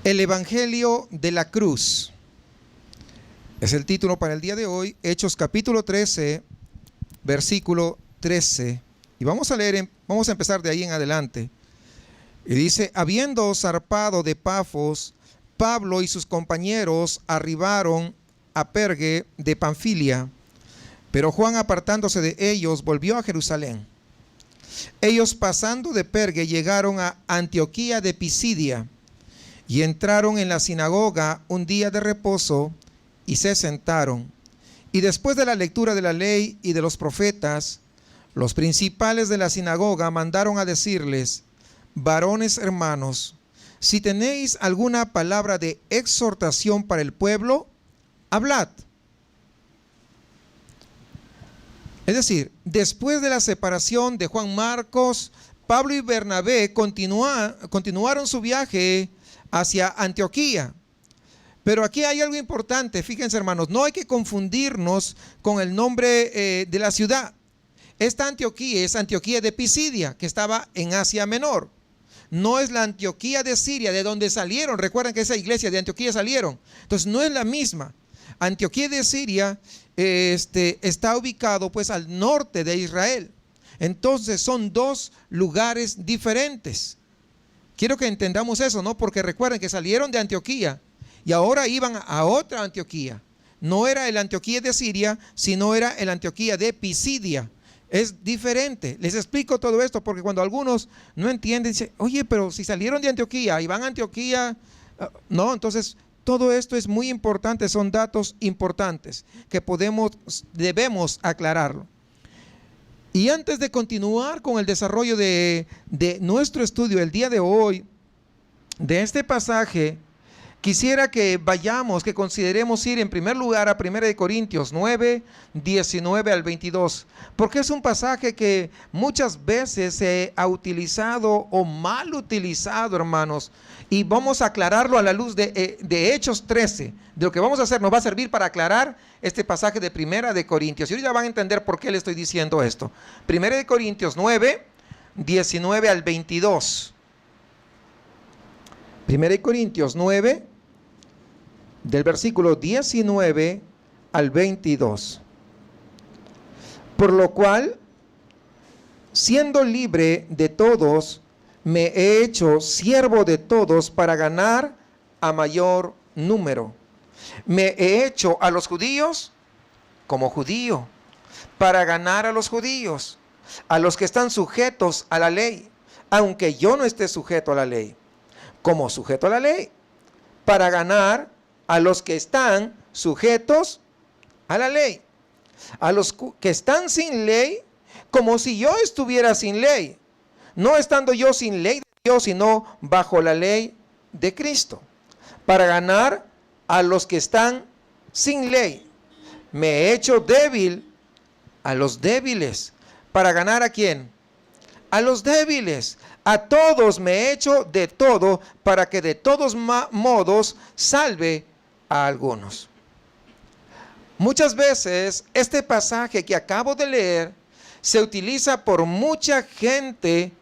El Evangelio de la Cruz es el título para el día de hoy. Hechos capítulo 13, versículo 13. Y vamos a empezar de ahí en adelante. Y dice: habiendo zarpado de Pafos, Pablo y sus compañeros arribaron a Perge de Panfilia, pero Juan, apartándose de ellos, volvió a Jerusalén. Ellos, pasando de Perge, llegaron a Antioquía de Pisidia y entraron en la sinagoga un día de reposo y se sentaron. Y después de la lectura de la ley y de los profetas, los principales de la sinagoga mandaron a decirles: varones hermanos, si tenéis alguna palabra de exhortación para el pueblo, hablad. Es decir, después de la separación de Juan Marcos, Pablo y Bernabé continuaron su viaje hacia Antioquía. Pero aquí hay algo importante, fíjense hermanos, no hay que confundirnos con el nombre de la ciudad. Esta Antioquía es Antioquía de Pisidia, que estaba en Asia Menor. No es la Antioquía de Siria, de donde salieron. Recuerden que esa iglesia de Antioquía salieron. Entonces no es la misma. Antioquía de Siria está ubicado pues al norte de Israel. Entonces son dos lugares diferentes. Quiero que entendamos eso, ¿no? Porque recuerden que salieron de Antioquía y ahora iban a otra Antioquía. No era el Antioquía de Siria, sino era el Antioquía de Pisidia. Es diferente. Les explico todo esto porque cuando algunos no entienden, dicen: oye, pero si salieron de Antioquía y van a Antioquía, no, entonces todo esto es muy importante, son datos importantes que debemos aclararlo. Y antes de continuar con el desarrollo de nuestro estudio el día de hoy, de este pasaje, quisiera que consideremos ir en primer lugar a 1 Corintios 9, 19 al 22, porque es un pasaje que muchas veces se ha utilizado o mal utilizado, hermanos, y vamos a aclararlo a la luz de Hechos 13. De lo que vamos a hacer nos va a servir para aclarar este pasaje de 1 Corintios, y ahorita van a entender por qué le estoy diciendo esto. 1 Corintios 9, 19 al 22. 1 Corintios 9, del versículo 19 al 22. Por lo cual, siendo libre de todos, me he hecho siervo de todos para ganar a mayor número. Me he hecho a los judíos como judío, para ganar a los judíos, a los que están sujetos a la ley, aunque yo no esté sujeto a la ley, como sujeto a la ley, para ganar a los que están sujetos a la ley, a los que están sin ley, como si yo estuviera sin ley, no estando yo sin ley de Dios, sino bajo la ley de Cristo, para ganar a los que están sin ley. Me he hecho débil a los débiles. ¿Para ganar a quién? A los débiles. A todos me he hecho de todo, para que de todos modos salve a algunos. Muchas veces este pasaje que acabo de leer se utiliza por mucha gente,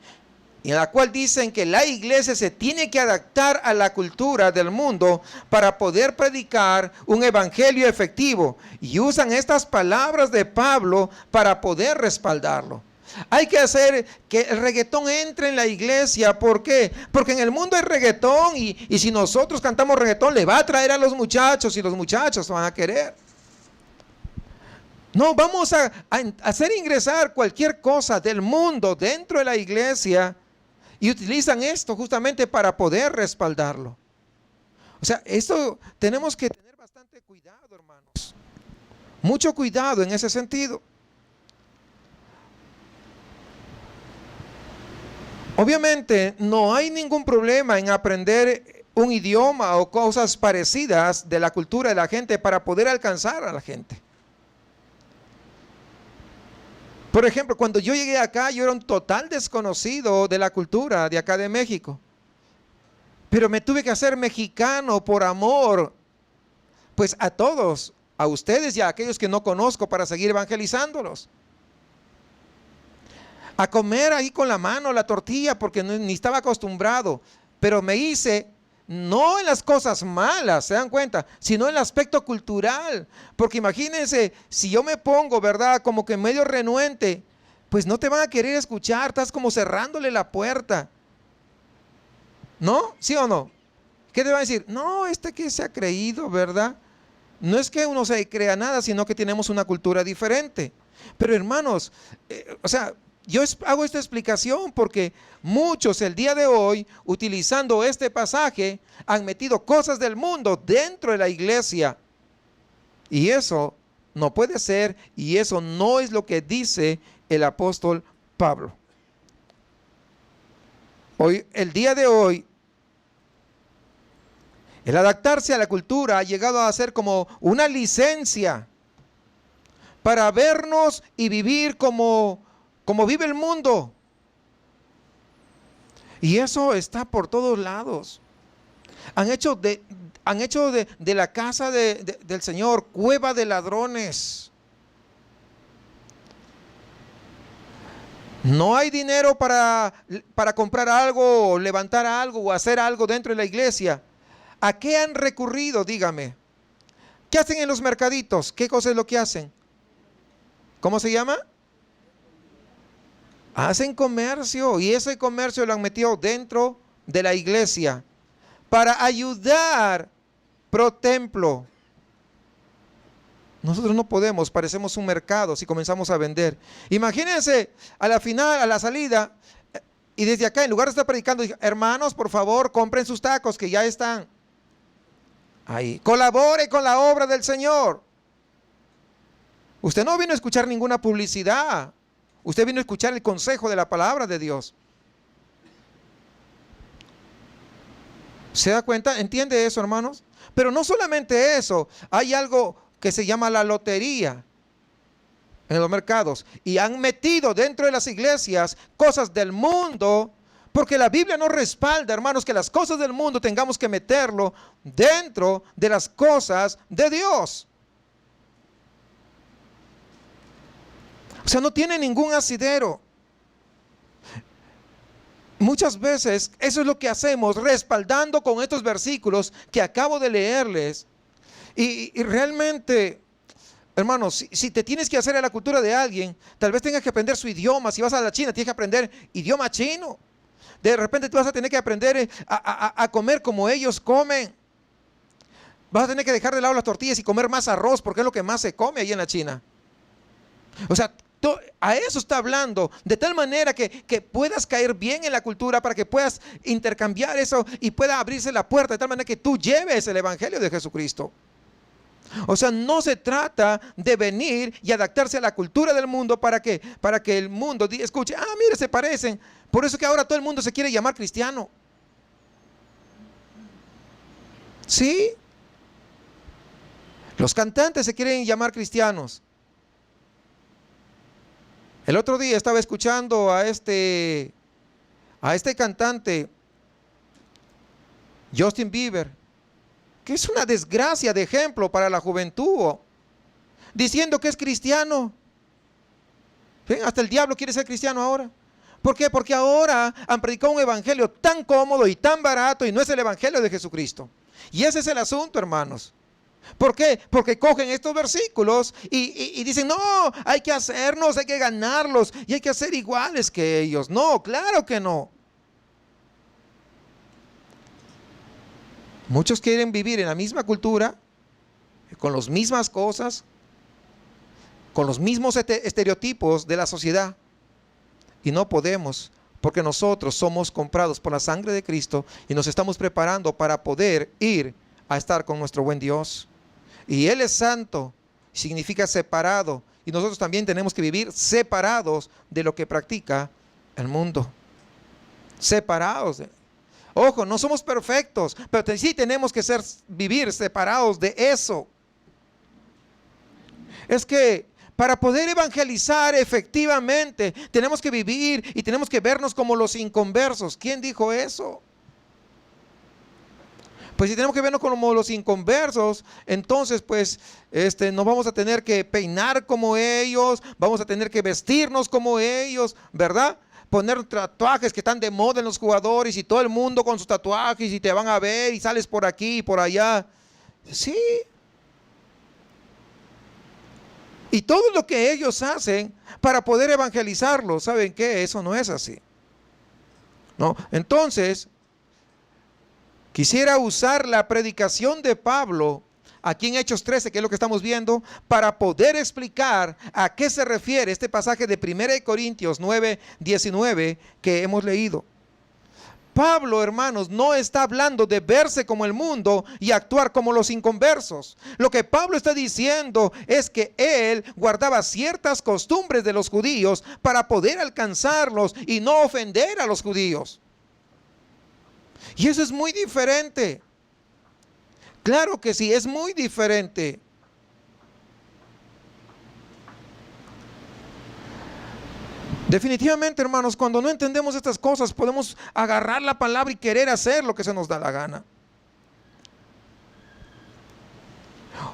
en la cual dicen que la iglesia se tiene que adaptar a la cultura del mundo para poder predicar un evangelio efectivo, y usan estas palabras de Pablo para poder respaldarlo. Hay que hacer que el reggaetón entre en la iglesia. ¿Por qué? Porque en el mundo hay reggaetón, y si nosotros cantamos reggaetón, le va a atraer a los muchachos y los muchachos van a querer. No, vamos a hacer ingresar cualquier cosa del mundo dentro de la iglesia, y utilizan esto justamente para poder respaldarlo. O sea, esto tenemos que tener bastante cuidado, hermanos. Mucho cuidado en ese sentido. Obviamente no hay ningún problema en aprender un idioma o cosas parecidas de la cultura de la gente para poder alcanzar a la gente. Por ejemplo, cuando yo llegué acá, yo era un total desconocido de la cultura de acá de México. Pero me tuve que hacer mexicano por amor, pues a todos, a ustedes y a aquellos que no conozco, para seguir evangelizándolos. A comer ahí con la mano la tortilla porque ni estaba acostumbrado, pero me hice no en las cosas malas, ¿se dan cuenta? Sino en el aspecto cultural. Porque imagínense, si yo me pongo, ¿verdad? Como que medio renuente, pues no te van a querer escuchar, estás como cerrándole la puerta. ¿No? ¿Sí o no? ¿Qué te van a decir? No, que se ha creído, ¿verdad? No es que uno se crea nada, sino que tenemos una cultura diferente. Pero hermanos, yo hago esta explicación porque muchos el día de hoy, utilizando este pasaje, han metido cosas del mundo dentro de la iglesia. Y eso no puede ser, y eso no es lo que dice el apóstol Pablo. Hoy, el día de hoy, el adaptarse a la cultura ha llegado a ser como una licencia para vernos y vivir como vive el mundo. Y eso está por todos lados. Han hecho de la casa del Señor cueva de ladrones. No hay dinero para comprar algo, o levantar algo, o hacer algo dentro de la iglesia. ¿A qué han recurrido? Dígame. ¿Qué hacen en los mercaditos? ¿Qué cosa es lo que hacen? ¿Cómo se llama? Hacen comercio, y ese comercio lo han metido dentro de la iglesia para ayudar pro templo. Nosotros no podemos, parecemos un mercado si comenzamos a vender. Imagínense a la final, a la salida, y desde acá, en lugar de estar predicando, hermanos, por favor, compren sus tacos que ya están ahí. Colabore con la obra del Señor. Usted no vino a escuchar ninguna publicidad. Usted vino a escuchar el consejo de la palabra de Dios. ¿Se da cuenta? ¿Entiende eso, hermanos? Pero no solamente eso. Hay algo que se llama la lotería en los mercados. Y han metido dentro de las iglesias cosas del mundo. Porque la Biblia no respalda, hermanos, que las cosas del mundo tengamos que meterlo dentro de las cosas de Dios. O sea, no tiene ningún asidero. Muchas veces eso es lo que hacemos, respaldando con estos versículos que acabo de leerles. Y realmente, hermanos, si te tienes que hacer a la cultura de alguien, tal vez tengas que aprender su idioma. Si vas a la China, tienes que aprender idioma chino. De repente tú vas a tener que aprender a comer como ellos comen. Vas a tener que dejar de lado las tortillas y comer más arroz, porque es lo que más se come ahí en la China. O sea, a eso está hablando, de tal manera que puedas caer bien en la cultura, para que puedas intercambiar eso y pueda abrirse la puerta, de tal manera que tú lleves el evangelio de Jesucristo. O sea, no se trata de venir y adaptarse a la cultura del mundo para que el mundo escuche, mire, se parecen. Por eso que ahora todo el mundo se quiere llamar cristiano. ¿Sí? Los cantantes se quieren llamar cristianos. El otro día estaba escuchando a este cantante, Justin Bieber, que es una desgracia de ejemplo para la juventud, diciendo que es cristiano. ¿Ven? Hasta el diablo quiere ser cristiano ahora. ¿Por qué? Porque ahora han predicado un evangelio tan cómodo y tan barato, y no es el evangelio de Jesucristo. Y ese es el asunto, hermanos. ¿Por qué? Porque cogen estos versículos y dicen, no, hay que hacernos, hay que ganarlos y hay que hacer iguales que ellos. No, claro que no. Muchos quieren vivir en la misma cultura, con las mismas cosas, con los mismos estereotipos de la sociedad. Y no podemos, porque nosotros somos comprados por la sangre de Cristo y nos estamos preparando para poder ir a estar con nuestro buen Dios. Y Él es santo, significa separado. Y nosotros también tenemos que vivir separados de lo que practica el mundo. Separados. Ojo, no somos perfectos, pero sí tenemos que vivir separados de eso. Es que para poder evangelizar efectivamente, tenemos que vivir y tenemos que vernos como los inconversos. ¿Quién dijo eso? Pues si tenemos que vernos como los inconversos, entonces pues nos vamos a tener que peinar como ellos, vamos a tener que vestirnos como ellos, ¿verdad? poner tatuajes que están de moda en los jugadores y todo el mundo con sus tatuajes y te van a ver y sales por aquí y por allá. Sí. Y todo lo que ellos hacen para poder evangelizarlo, ¿saben qué? Eso no es así. ¿No? Entonces, quisiera usar la predicación de Pablo aquí en Hechos 13, que es lo que estamos viendo, para poder explicar a qué se refiere este pasaje de 1 Corintios 9, 19 que hemos leído. Pablo, hermanos, no está hablando de verse como el mundo y actuar como los inconversos. Lo que Pablo está diciendo es que él guardaba ciertas costumbres de los judíos para poder alcanzarlos y no ofender a los judíos. Y eso es muy diferente. Claro que sí, es muy diferente. Definitivamente, hermanos, cuando no entendemos estas cosas, podemos agarrar la palabra y querer hacer lo que se nos da la gana.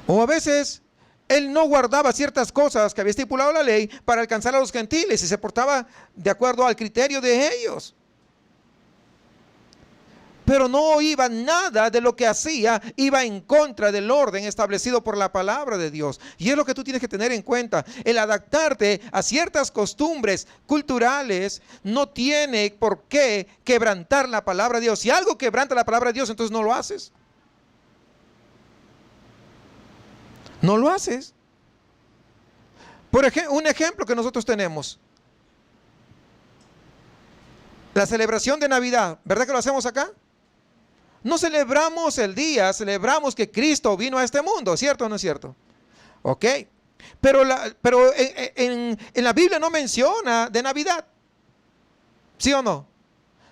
O a veces, él no guardaba ciertas cosas que había estipulado la ley para alcanzar a los gentiles y se portaba de acuerdo al criterio de ellos. Pero no iba nada de lo que hacía, iba en contra del orden establecido por la palabra de Dios. Y es lo que tú tienes que tener en cuenta. El adaptarte a ciertas costumbres culturales no tiene por qué quebrantar la palabra de Dios. Si algo quebranta la palabra de Dios, entonces no lo haces. No lo haces. Por ejemplo, un ejemplo que nosotros tenemos. La celebración de Navidad. ¿Verdad que lo hacemos acá? No celebramos el día, celebramos que Cristo vino a este mundo, ¿cierto o no es cierto? Ok, pero en la Biblia no menciona de Navidad, ¿sí o no?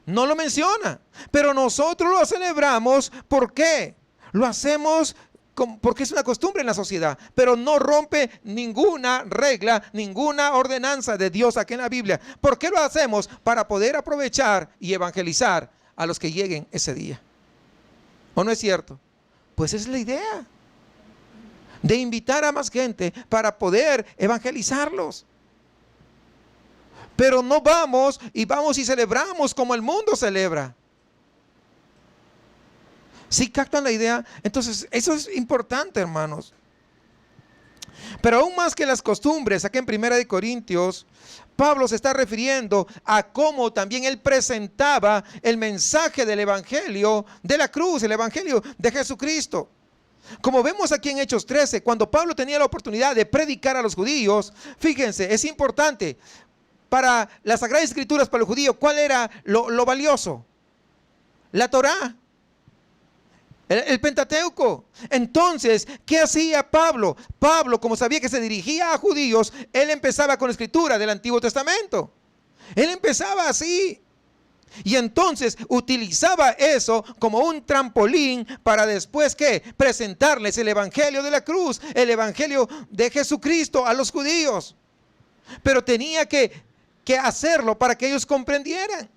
No lo menciona, pero nosotros lo celebramos, ¿por qué? Lo hacemos porque es una costumbre en la sociedad, pero no rompe ninguna regla, ninguna ordenanza de Dios aquí en la Biblia. ¿Por qué lo hacemos? Para poder aprovechar y evangelizar a los que lleguen ese día. ¿O no es cierto? Pues esa es la idea, de invitar a más gente para poder evangelizarlos. Pero no vamos y celebramos como el mundo celebra. ¿Sí captan la idea? Entonces, eso es importante, hermanos. Pero aún más que las costumbres, aquí en 1 Corintios, Pablo se está refiriendo a cómo también él presentaba el mensaje del evangelio de la cruz, el evangelio de Jesucristo. Como vemos aquí en Hechos 13, cuando Pablo tenía la oportunidad de predicar a los judíos, fíjense, es importante para las Sagradas Escrituras, para los judíos, ¿cuál era lo valioso? La Torá. El Pentateuco. Entonces, ¿qué hacía Pablo? Pablo, como sabía que se dirigía a judíos, él empezaba con la escritura del Antiguo Testamento. Él empezaba así. Y entonces utilizaba eso como un trampolín para después, ¿qué? Presentarles el evangelio de la cruz, el evangelio de Jesucristo a los judíos. Pero tenía que hacerlo para que ellos comprendieran.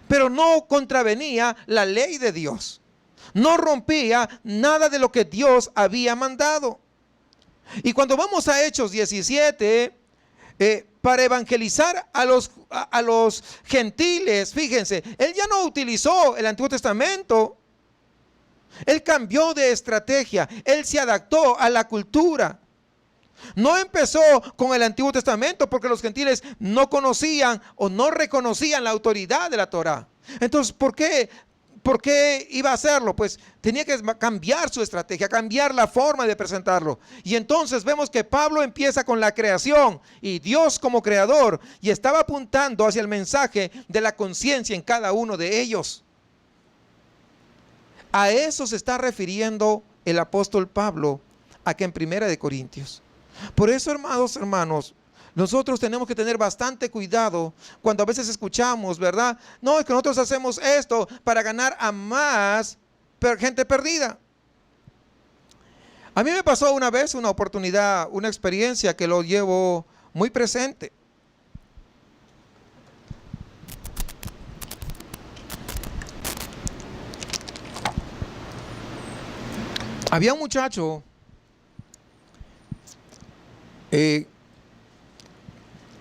Pero no contravenía la ley de Dios. No rompía nada de lo que Dios había mandado. Y cuando vamos a Hechos 17, para evangelizar a los gentiles, fíjense, él ya no utilizó el Antiguo Testamento. Él cambió de estrategia. Él se adaptó a la cultura. No empezó con el Antiguo Testamento porque los gentiles no conocían o no reconocían la autoridad de la Torá. Entonces, ¿por qué iba a hacerlo? Pues tenía que cambiar su estrategia, cambiar la forma de presentarlo. Y entonces vemos que Pablo empieza con la creación y Dios como creador, y estaba apuntando hacia el mensaje de la conciencia en cada uno de ellos. A eso se está refiriendo el apóstol Pablo aquí en 1 Corintios. Por eso, hermanos, nosotros tenemos que tener bastante cuidado cuando a veces escuchamos, ¿verdad? No, es que nosotros hacemos esto para ganar a más gente perdida. A mí me pasó una vez una oportunidad, una experiencia que lo llevo muy presente. Había un muchacho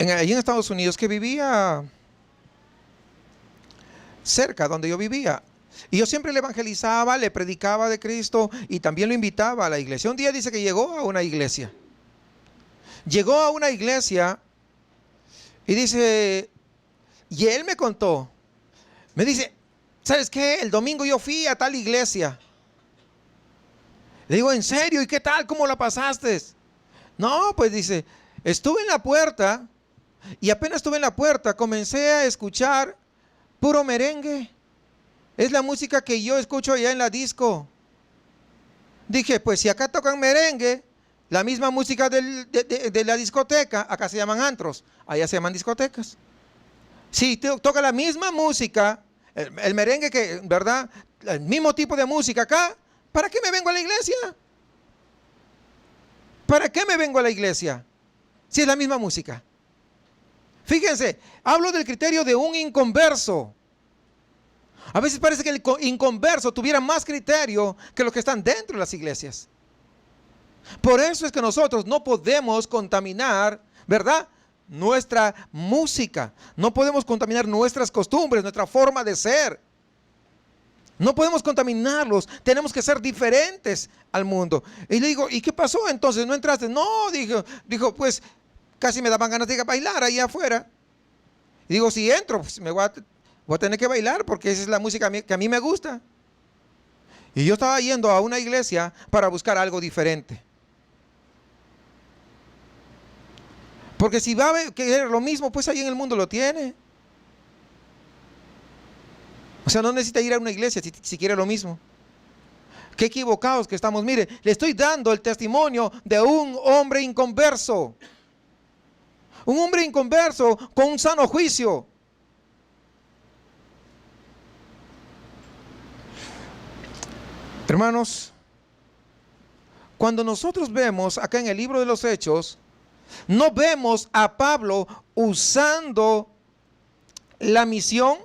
allí en Estados Unidos, que vivía cerca donde yo vivía. Y yo siempre le evangelizaba, le predicaba de Cristo y también lo invitaba a la iglesia. Un día dice que llegó a una iglesia. Llegó a una iglesia y dice, y él me contó, me dice, ¿sabes qué? El domingo yo fui a tal iglesia. Le digo, ¿en serio? ¿Y qué tal? ¿Cómo la pasaste? No, pues dice, estuve en la puerta y apenas estuve en la puerta comencé a escuchar puro merengue. Es la música que yo escucho allá en la disco. Dije, pues si acá tocan merengue, la misma música de la discoteca, acá se llaman antros, allá se llaman discotecas. Si toca la misma música, el merengue que, ¿verdad? El mismo tipo de música acá, ¿para qué me vengo a la iglesia? ¿Para qué me vengo a la iglesia? Si es la misma música. Fíjense, hablo del criterio de un inconverso. A veces parece que el inconverso tuviera más criterio que los que están dentro de las iglesias. Por eso es que nosotros no podemos contaminar, ¿verdad?, nuestra música. No podemos contaminar nuestras costumbres, nuestra forma de ser. No podemos contaminarlos. Tenemos que ser diferentes al mundo. Y le digo, ¿y qué pasó entonces? ¿No entraste? No, dijo, pues casi me daban ganas de bailar ahí afuera. Y digo, si entro, pues voy a tener que bailar porque esa es la música que a mí me gusta. Y yo estaba yendo a una iglesia para buscar algo diferente. Porque si va a querer lo mismo, pues ahí en el mundo lo tiene. O sea, no necesita ir a una iglesia si quiere lo mismo. Qué equivocados que estamos. Mire, le estoy dando el testimonio de un hombre inconverso. Un hombre inconverso con un sano juicio. Hermanos, cuando nosotros vemos acá en el libro de los Hechos, no vemos a Pablo usando la misión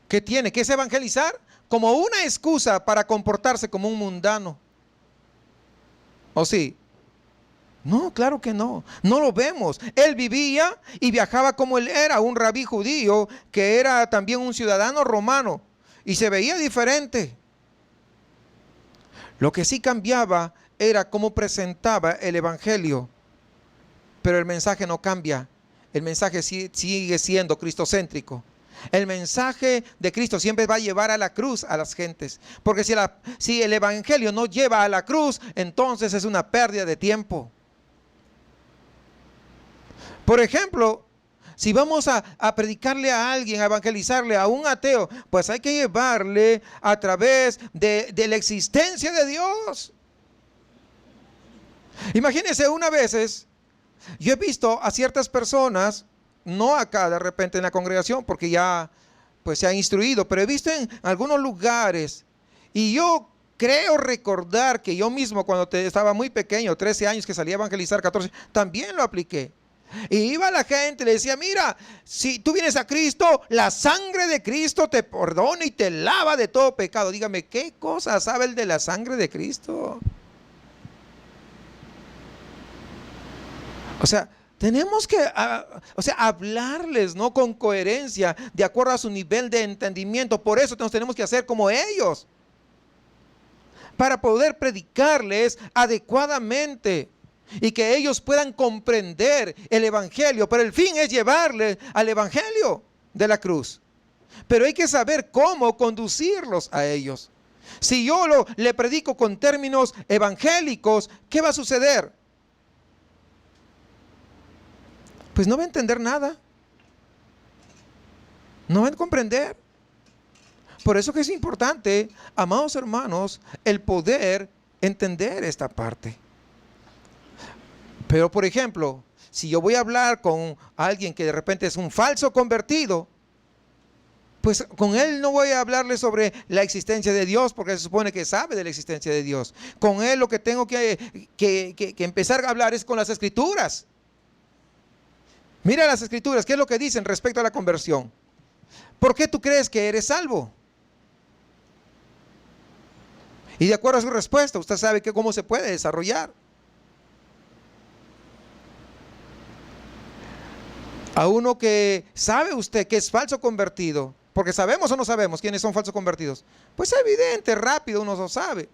que tiene, que es evangelizar, como una excusa para comportarse como un mundano. ¿O sí? No, claro que no. No lo vemos. Él vivía y viajaba como él era, un rabí judío que era también un ciudadano romano y se veía diferente. Lo que sí cambiaba era cómo presentaba el evangelio. Pero el mensaje no cambia. El mensaje sigue siendo cristocéntrico. El mensaje de Cristo siempre va a llevar a la cruz a las gentes. Porque si el evangelio no lleva a la cruz, entonces es una pérdida de tiempo. Por ejemplo, si vamos a predicarle a alguien, a evangelizarle a un ateo, pues hay que llevarle a través de la existencia de Dios. Imagínense una vez. Yo he visto a ciertas personas, no acá de repente en la congregación, porque ya pues se ha instruido, pero he visto en algunos lugares, y yo creo recordar que yo mismo cuando estaba muy pequeño, 13 años que salí a evangelizar, 14, también lo apliqué. Y iba la gente y le decía, mira, si tú vienes a Cristo, la sangre de Cristo te perdona y te lava de todo pecado. Dígame, ¿qué cosa sabe el de la sangre de Cristo? O sea, tenemos que hablarles, ¿no?, con coherencia, de acuerdo a su nivel de entendimiento. Por eso nos tenemos que hacer como ellos, para poder predicarles adecuadamente y que ellos puedan comprender el evangelio. Pero el fin es llevarles al evangelio de la cruz. Pero hay que saber cómo conducirlos a ellos. Si yo le predico con términos evangélicos, ¿qué va a suceder? Pues no va a entender nada. No va a comprender. Por eso que es importante, amados hermanos, el poder entender esta parte. Pero por ejemplo, si yo voy a hablar con alguien que de repente es un falso convertido, pues con él no voy a hablarle sobre la existencia de Dios, porque se supone que sabe de la existencia de Dios. Con él lo que tengo que empezar a hablar es con las Escrituras. Mira las Escrituras, ¿qué es lo que dicen respecto a la conversión? ¿Por qué tú crees que eres salvo? Y de acuerdo a su respuesta, usted sabe cómo se puede desarrollar. A uno que sabe usted que es falso convertido, porque sabemos o no sabemos quiénes son falsos convertidos. Pues es evidente, rápido uno lo sabe.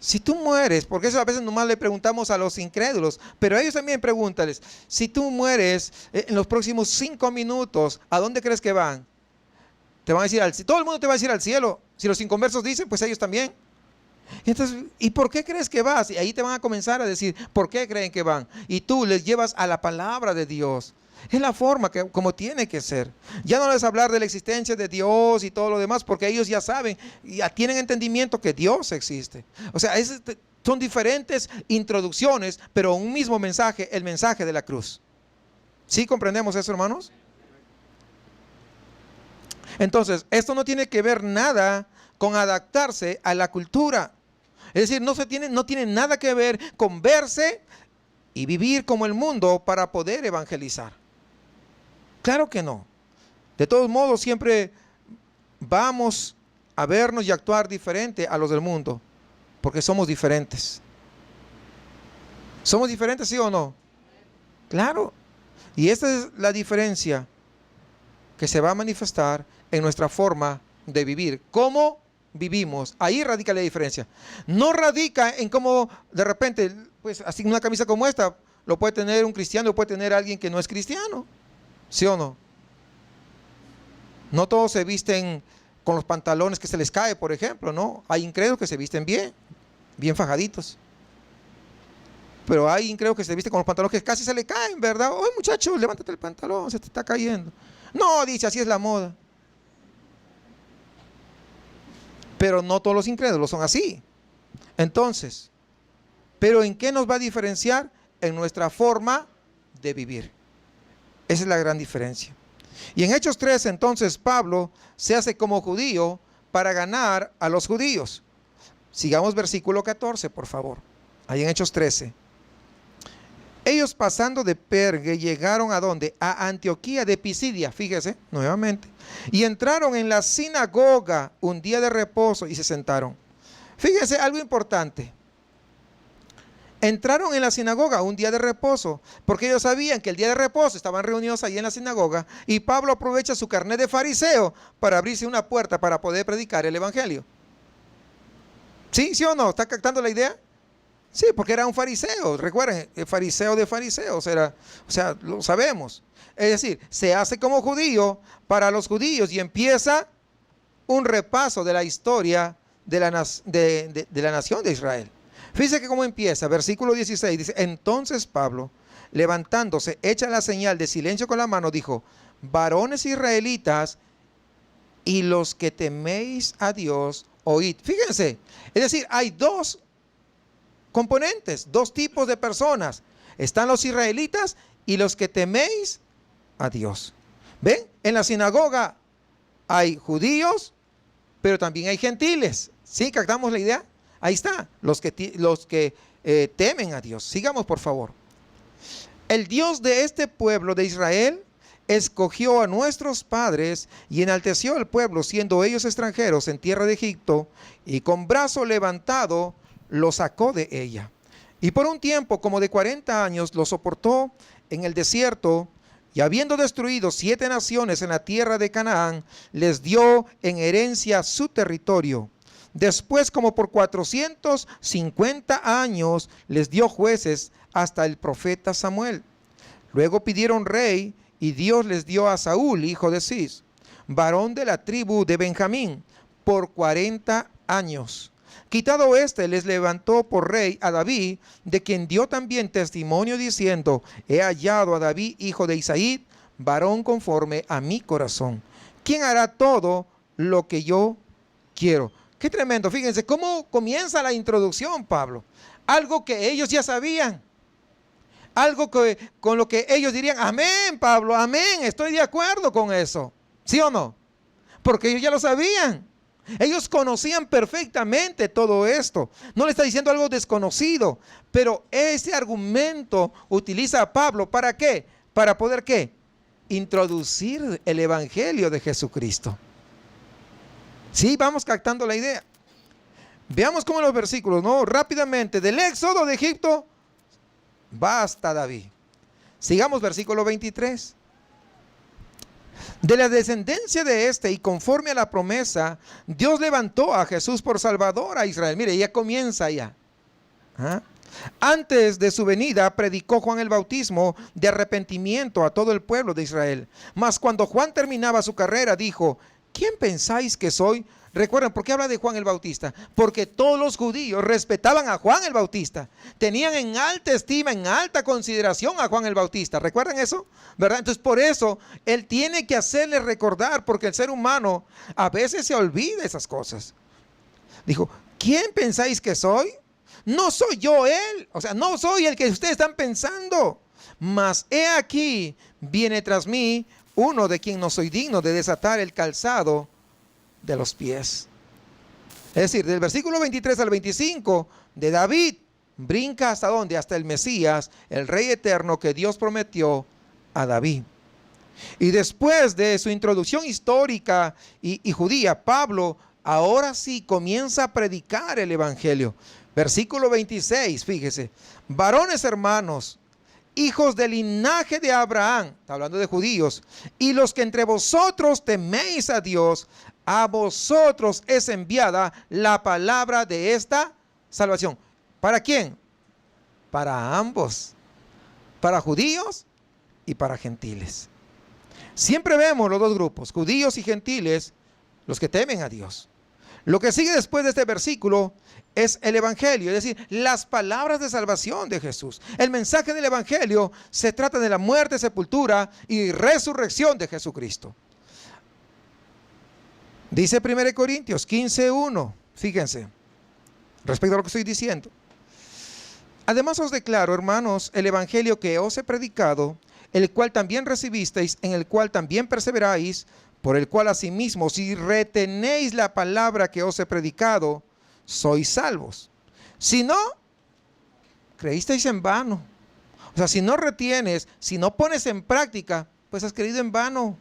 Si tú mueres, porque eso a veces nomás le preguntamos a los incrédulos, pero a ellos también pregúntales, si tú mueres en los próximos 5 minutos, ¿a dónde crees que van? Te van a decir, todo el mundo te va a decir al cielo. Si los inconversos dicen, pues ellos también. Entonces, ¿y por qué crees que vas? Y ahí te van a comenzar a decir, ¿por qué creen que van? Y tú les llevas a la palabra de Dios. Es la forma como tiene que ser. Ya no les hablar de la existencia de Dios y todo lo demás, porque ellos ya saben, ya tienen entendimiento que Dios existe. O sea, son diferentes introducciones, pero un mismo mensaje, el mensaje de la cruz. ¿Sí comprendemos eso, hermanos? Entonces, esto no tiene que ver nada con adaptarse a la cultura. Es decir, no tiene nada que ver con verse y vivir como el mundo para poder evangelizar. Claro que no. De todos modos, siempre vamos a vernos y actuar diferente a los del mundo, porque somos diferentes. ¿Somos diferentes, sí o no? Claro. Y esta es la diferencia que se va a manifestar en nuestra forma de vivir. ¿Cómo vivimos? Ahí radica la diferencia. No radica en cómo de repente, pues así una camisa como esta, lo puede tener un cristiano, lo puede tener alguien que no es cristiano. ¿Sí o no? No todos se visten con los pantalones que se les cae, por ejemplo, ¿no? Hay incrédulos que se visten bien fajaditos. Pero hay incrédulos que se visten con los pantalones que casi se le caen, ¿verdad? Oye, muchacho, levántate el pantalón, se te está cayendo. No, dice, así es la moda. Pero no todos los incrédulos son así. Entonces, ¿pero en qué nos va a diferenciar? En nuestra forma de vivir. Esa es la gran diferencia. Y en Hechos 13, entonces, Pablo se hace como judío para ganar a los judíos. Sigamos versículo 14, por favor. Ahí en Hechos 13. Ellos pasando de Perge llegaron ¿a dónde? A Antioquía de Pisidia, fíjese, nuevamente. Y entraron en la sinagoga un día de reposo y se sentaron. Fíjese algo importante. Entraron en la sinagoga un día de reposo, porque ellos sabían que el día de reposo estaban reunidos allí en la sinagoga, y Pablo aprovecha su carnet de fariseo para abrirse una puerta para poder predicar el evangelio. ¿Sí? ¿Sí o no? ¿Está captando la idea? Sí, porque era un fariseo. Recuerden, el fariseo de fariseos era, o sea, lo sabemos. Es decir, se hace como judío para los judíos y empieza un repaso de la historia de la nación de Israel. Fíjese que cómo empieza, versículo 16, dice, entonces Pablo, levantándose, hecha la señal de silencio con la mano, dijo, varones israelitas y los que teméis a Dios, oíd. Fíjense, es decir, hay dos componentes, dos tipos de personas. Están los israelitas y los que teméis a Dios. ¿Ven? En la sinagoga hay judíos, pero también hay gentiles. ¿Sí? ¿Captamos la idea? Ahí está, los que temen a Dios. Sigamos, por favor. El Dios de este pueblo de Israel escogió a nuestros padres y enalteció al pueblo, siendo ellos extranjeros en tierra de Egipto, y con brazo levantado lo sacó de ella. Y por un tiempo como de 40 años lo soportó en el desierto, y habiendo destruido 7 naciones en la tierra de Canaán, les dio en herencia su territorio. Después, como por 450 años, les dio jueces hasta el profeta Samuel. Luego pidieron rey, y Dios les dio a Saúl, hijo de Cis, varón de la tribu de Benjamín, por 40 años. Quitado éste, les levantó por rey a David, de quien dio también testimonio diciendo, he hallado a David, hijo de Isaí, varón conforme a mi corazón, quien hará todo lo que yo quiero. Qué tremendo, fíjense cómo comienza la introducción, Pablo. Algo que ellos ya sabían. Algo con lo que ellos dirían, amén, Pablo, amén, estoy de acuerdo con eso. ¿Sí o no? Porque ellos ya lo sabían. Ellos conocían perfectamente todo esto. No le está diciendo algo desconocido. Pero ese argumento utiliza a Pablo, ¿para qué? Para poder, ¿qué? Introducir el evangelio de Jesucristo. Sí, vamos captando la idea. Veamos cómo en los versículos, ¿no? Rápidamente, del éxodo de Egipto va hasta David. Sigamos versículo 23. De la descendencia de este y conforme a la promesa, Dios levantó a Jesús por Salvador a Israel. Mire, ya comienza ya. ¿Ah? Antes de su venida predicó Juan el bautismo de arrepentimiento a todo el pueblo de Israel. Mas cuando Juan terminaba su carrera dijo: ¿quién pensáis que soy? Recuerden, ¿por qué habla de Juan el Bautista? Porque todos los judíos respetaban a Juan el Bautista. Tenían en alta estima, en alta consideración a Juan el Bautista. ¿Recuerdan eso? ¿Verdad? Entonces por eso él tiene que hacerle recordar, porque el ser humano a veces se olvida esas cosas. Dijo: ¿quién pensáis que soy? No soy yo él, o sea, no soy el que ustedes están pensando. Mas he aquí, viene tras mí uno de quien no soy digno de desatar el calzado de los pies. Es decir, del versículo 23 al 25 de David, brinca hasta dónde, hasta el Mesías, el Rey eterno que Dios prometió a David. Y después de su introducción histórica y judía, Pablo ahora sí comienza a predicar el evangelio. Versículo 26, fíjese: varones hermanos, hijos del linaje de Abraham, está hablando de judíos, y los que entre vosotros teméis a Dios, a vosotros es enviada la palabra de esta salvación. ¿Para quién? Para ambos, para judíos y para gentiles. Siempre vemos los dos grupos, judíos y gentiles, los que temen a Dios. Lo que sigue después de este versículo es el evangelio, es decir, las palabras de salvación de Jesús. El mensaje del evangelio se trata de la muerte, sepultura y resurrección de Jesucristo. Dice 1 Corintios 15:1, fíjense, respecto a lo que estoy diciendo: además os declaro, hermanos, el evangelio que os he predicado, el cual también recibisteis, en el cual también perseveráis, por el cual asimismo, si retenéis la palabra que os he predicado, sois salvos. Si no, creísteis en vano. O sea, si no retienes, si no pones en práctica, pues has creído en vano.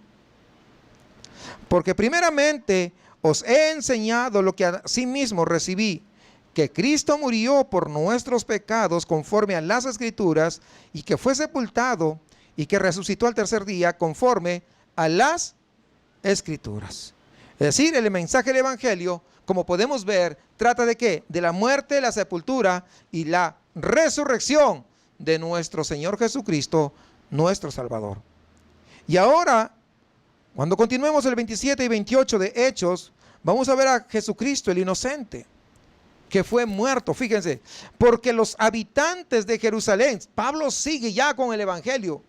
Porque primeramente os he enseñado lo que asimismo recibí, que Cristo murió por nuestros pecados conforme a las Escrituras, y que fue sepultado y que resucitó al tercer día conforme a las Escrituras. Es decir, el mensaje del evangelio, como podemos ver, trata de ¿qué? De la muerte, la sepultura y la resurrección de nuestro Señor Jesucristo, nuestro Salvador. Y ahora, cuando continuemos el 27 y 28 de Hechos, vamos a ver a Jesucristo el inocente, que fue muerto, fíjense, porque los habitantes de Jerusalén, Pablo sigue ya con el evangelio,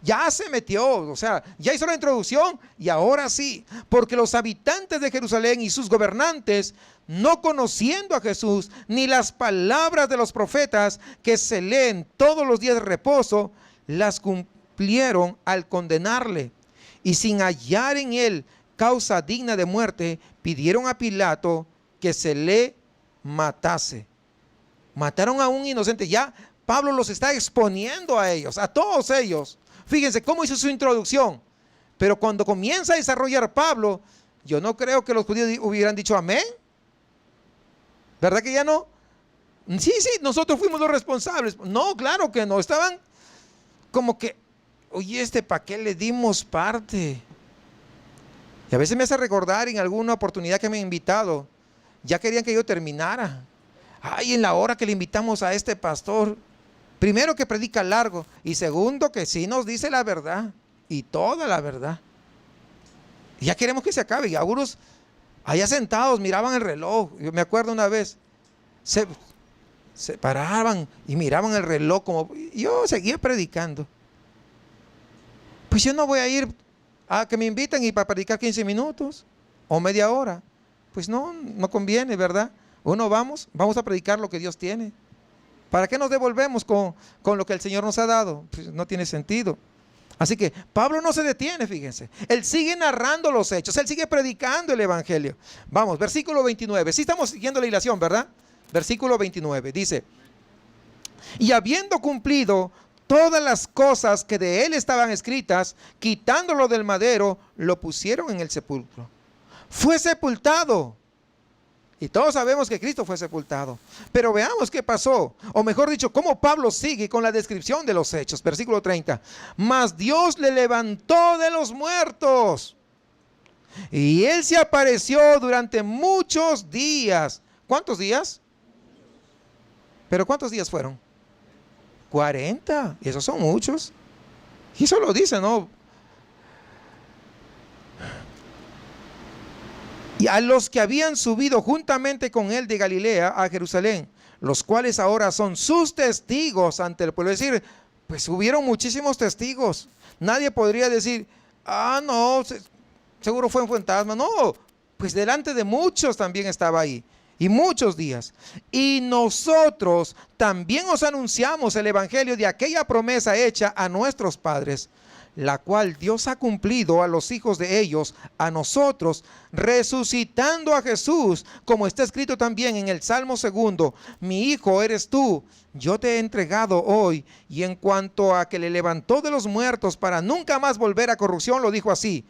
ya se metió, o sea, ya hizo la introducción y ahora sí, porque los habitantes de Jerusalén y sus gobernantes, no conociendo a Jesús ni las palabras de los profetas que se leen todos los días de reposo, las cumplieron al condenarle, y sin hallar en él causa digna de muerte, pidieron a Pilato que se le matase. Mataron a un inocente. Ya Pablo los está exponiendo a ellos, a todos ellos. Fíjense cómo hizo su introducción. Pero cuando comienza a desarrollar Pablo, yo no creo que los judíos hubieran dicho amén. ¿Verdad que ya no? Sí, nosotros fuimos los responsables. No, claro que no. Estaban como que, oye, ¿para qué le dimos parte? Y a veces me hace recordar en alguna oportunidad que me han invitado, ya querían que yo terminara. Ay, en la hora que le invitamos a este pastor, primero que predica largo y segundo que sí nos dice la verdad y toda la verdad. Y ya queremos que se acabe. Y algunos allá sentados miraban el reloj. Yo me acuerdo una vez, se paraban y miraban el reloj como yo seguía predicando. Pues yo no voy a ir a que me inviten y para predicar 15 minutos o media hora. Pues no conviene, ¿verdad? Vamos a predicar lo que Dios tiene. ¿Para qué nos devolvemos con lo que el Señor nos ha dado? Pues no tiene sentido. Así que Pablo no se detiene, fíjense. Él sigue narrando los hechos, él sigue predicando el evangelio. Vamos, versículo 29. Sí estamos siguiendo la hilación, ¿verdad? Versículo 29 dice: y habiendo cumplido todas las cosas que de él estaban escritas, quitándolo del madero, lo pusieron en el sepulcro. Fue sepultado. Y todos sabemos que Cristo fue sepultado. Pero veamos qué pasó. O mejor dicho, cómo Pablo sigue con la descripción de los hechos. Versículo 30. Mas Dios le levantó de los muertos. Y él se apareció durante muchos días. ¿Cuántos días? ¿Pero cuántos días fueron? 40. Y esos son muchos. Y eso lo dice, ¿no? Y a los que habían subido juntamente con él de Galilea a Jerusalén, los cuales ahora son sus testigos ante el pueblo. Es decir, pues hubieron muchísimos testigos. Nadie podría decir, no, seguro fue un fantasma. No, pues delante de muchos también estaba ahí. Y muchos días. Y nosotros también os anunciamos el evangelio de aquella promesa hecha a nuestros padres, la cual Dios ha cumplido a los hijos de ellos, a nosotros, resucitando a Jesús, como está escrito también en el Salmo 2: mi hijo eres tú, yo te he entregado hoy. Y en cuanto a que le levantó de los muertos para nunca más volver a corrupción, lo dijo así: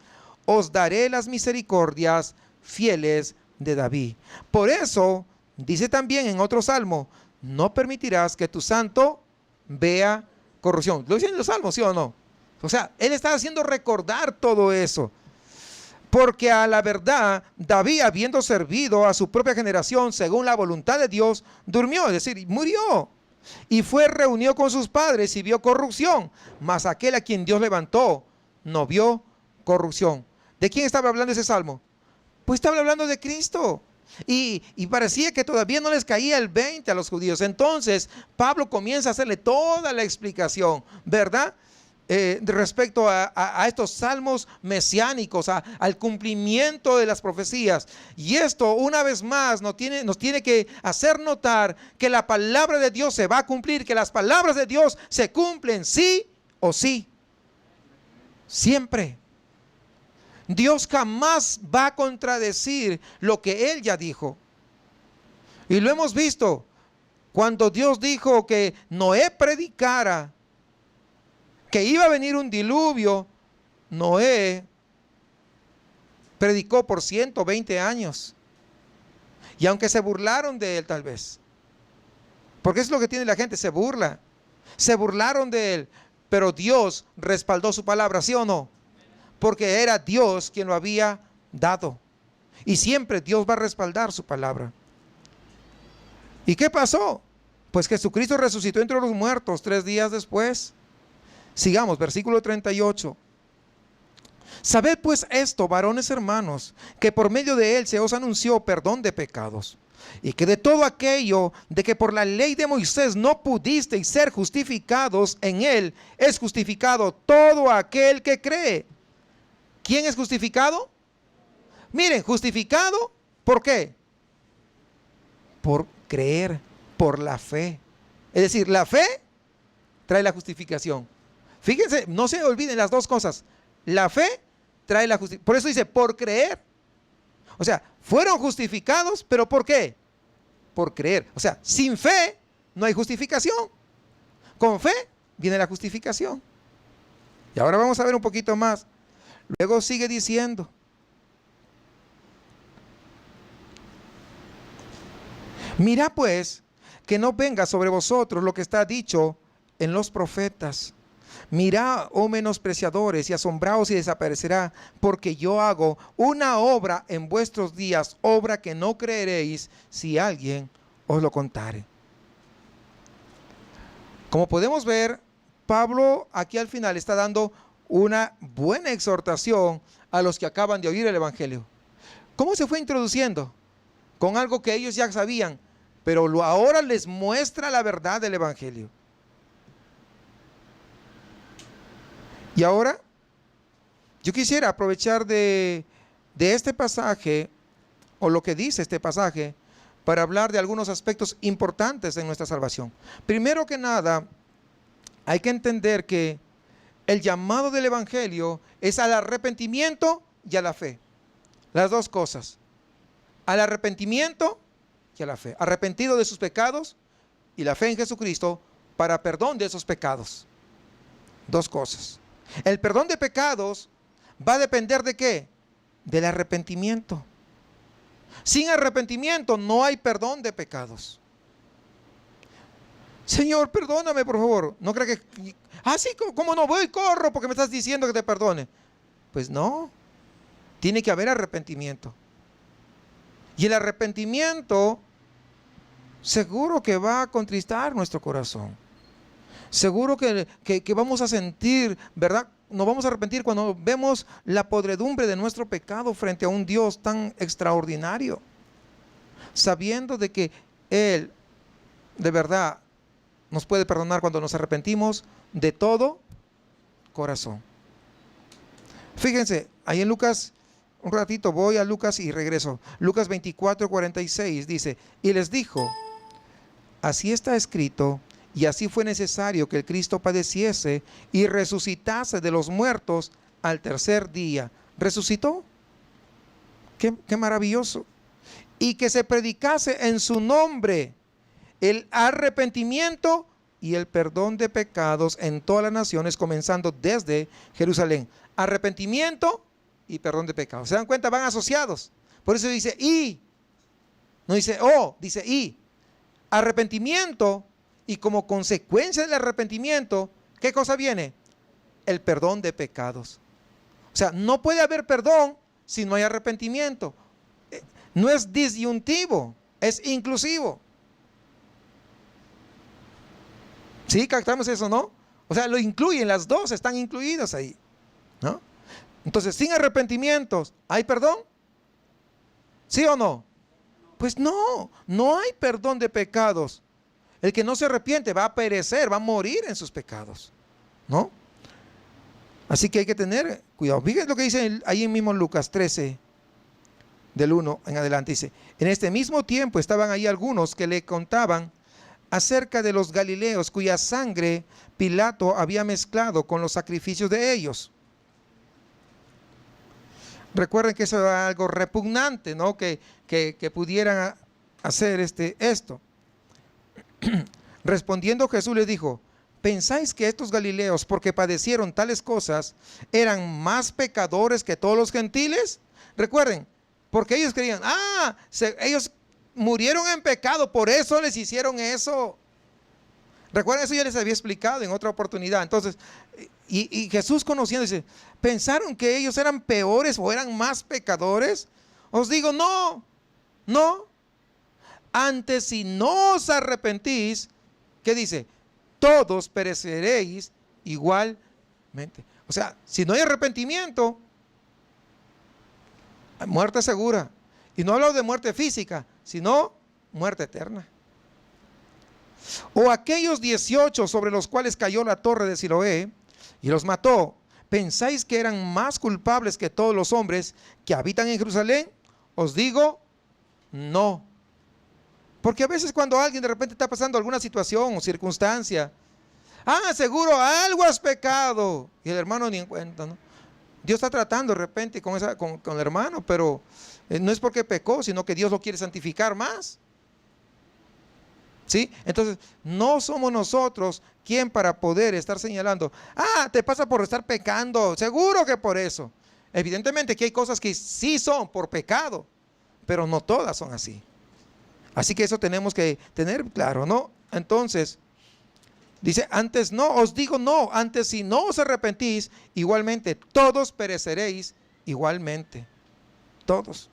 os daré las misericordias fieles de David. Por eso, dice también en otro salmo: no permitirás que tu santo vea corrupción. ¿Lo dicen en los salmos, sí o no? O sea, él está haciendo recordar todo eso. Porque a la verdad, David, habiendo servido a su propia generación según la voluntad de Dios, durmió, es decir, murió. Y fue reunido con sus padres y vio corrupción. Mas aquel a quien Dios levantó no vio corrupción. ¿De quién estaba hablando ese salmo? Pues estaba hablando de Cristo. Y parecía que todavía no les caía el 20 a los judíos. Entonces Pablo comienza a hacerle toda la explicación, ¿verdad? Respecto a estos salmos mesiánicos, al cumplimiento de las profecías. Y esto una vez más nos tiene que hacer notar que la palabra de Dios se va a cumplir, que las palabras de Dios se cumplen sí o sí. Siempre. Dios jamás va a contradecir lo que Él ya dijo. Y lo hemos visto cuando Dios dijo que Noé predicara que iba a venir un diluvio. Noé predicó por 120 años. Y aunque se burlaron de él tal vez, porque es lo que tiene la gente, se burla. Se burlaron de él, pero Dios respaldó su palabra, ¿sí o no? Porque era Dios quien lo había dado. Y siempre Dios va a respaldar su palabra. ¿Y qué pasó? Pues Jesucristo resucitó entre los muertos 3 días después. Sigamos, versículo 38. Sabed pues esto, varones hermanos, que por medio de él se os anunció perdón de pecados, y que de todo aquello de que por la ley de Moisés no pudisteis ser justificados, en él es justificado todo aquel que cree. ¿Quién es justificado? Miren, justificado, ¿por qué? Por creer, por la fe. Es decir, la fe trae la justificación. Fíjense, no se olviden las dos cosas. La fe trae la justificación. Por eso dice, por creer. O sea, fueron justificados, pero ¿por qué? Por creer. O sea, sin fe no hay justificación. Con fe viene la justificación. Y ahora vamos a ver un poquito más. Luego sigue diciendo: mirad pues que no venga sobre vosotros lo que está dicho en los profetas. Mirad, oh menospreciadores, y asombraos y desaparecerá, porque yo hago una obra en vuestros días, obra que no creeréis si alguien os lo contare. Como podemos ver, Pablo aquí al final está dando una buena exhortación a los que acaban de oír el evangelio. ¿Cómo se fue introduciendo? Con algo que ellos ya sabían, pero ahora les muestra la verdad del evangelio. Y ahora yo quisiera aprovechar de este pasaje, o lo que dice este pasaje, para hablar de algunos aspectos importantes en nuestra salvación. Primero que nada, hay que entender que el llamado del evangelio es al arrepentimiento y a la fe. Las dos cosas. Al arrepentimiento y a la fe. Arrepentido de sus pecados y la fe en Jesucristo para perdón de esos pecados. Dos cosas. El perdón de pecados va a depender ¿de qué? Del arrepentimiento. Sin arrepentimiento no hay perdón de pecados. Señor, perdóname por favor. No cree que, sí, ¿cómo no voy? Corro porque me estás diciendo que te perdone. Pues no, tiene que haber arrepentimiento. Y el arrepentimiento seguro que va a contristar nuestro corazón. Seguro que vamos a sentir, ¿verdad? Nos vamos a arrepentir cuando vemos la podredumbre de nuestro pecado frente a un Dios tan extraordinario, sabiendo de que Él de verdad nos puede perdonar cuando nos arrepentimos de todo corazón. Fíjense, ahí en Lucas, un ratito voy a Lucas y regreso. Lucas 24:46 dice, y les dijo, así está escrito, y así fue necesario que el Cristo padeciese y resucitase de los muertos al tercer día. ¿Resucitó? Qué maravilloso. Y que se predicase en su nombre el arrepentimiento y el perdón de pecados en todas las naciones, comenzando desde Jerusalén. Arrepentimiento y perdón de pecados. ¿Se dan cuenta? Van asociados. Por eso dice y. No dice dice y. Arrepentimiento, y como consecuencia del arrepentimiento, ¿qué cosa viene? El perdón de pecados. O sea, no puede haber perdón si no hay arrepentimiento. No es disyuntivo, es inclusivo. ¿Sí? ¿Captamos eso, no? O sea, lo incluyen, las dos están incluidas ahí, ¿no? Entonces, sin arrepentimientos, ¿hay perdón? ¿Sí o no? Pues no hay perdón de pecados. El que no se arrepiente va a perecer, va a morir en sus pecados, ¿no? Así que hay que tener cuidado. Fíjense lo que dice ahí mismo en Lucas 13, del 1 en adelante. Dice, en este mismo tiempo estaban ahí algunos que le contaban acerca de los galileos cuya sangre Pilato había mezclado con los sacrificios de ellos. Recuerden que eso era algo repugnante, ¿no? Que pudieran hacer esto. Respondiendo Jesús les dijo, ¿pensáis que estos galileos, porque padecieron tales cosas, eran más pecadores que todos los gentiles? Recuerden, porque ellos creían, ellos murieron en pecado, por eso les hicieron eso. Recuerden, eso ya les había explicado en otra oportunidad. Entonces, y Jesús conociendo dice, ¿pensaron que ellos eran peores o eran más pecadores? Os digo, no. Antes, si no os arrepentís, ¿qué dice? Todos pereceréis igualmente. O sea, si no hay arrepentimiento, muerte segura. Y no hablo de muerte física, sino muerte eterna. O aquellos 18 sobre los cuales cayó la torre de Siloé y los mató, ¿pensáis que eran más culpables que todos los hombres que habitan en Jerusalén? Os digo, no. Porque a veces cuando alguien de repente está pasando alguna situación o circunstancia, seguro algo has pecado, y el hermano ni en cuenta, ¿no? Dios está tratando de repente con el hermano, pero no es porque pecó, sino que Dios lo quiere santificar más. ¿Sí? Entonces, no somos nosotros quien para poder estar señalando, te pasa por estar pecando, seguro que por eso. Evidentemente que hay cosas que sí son por pecado, pero no todas son así. Así que eso tenemos que tener claro, ¿no? Entonces, dice, antes no, os digo no, antes si no os arrepentís, igualmente todos pereceréis igualmente. Todos.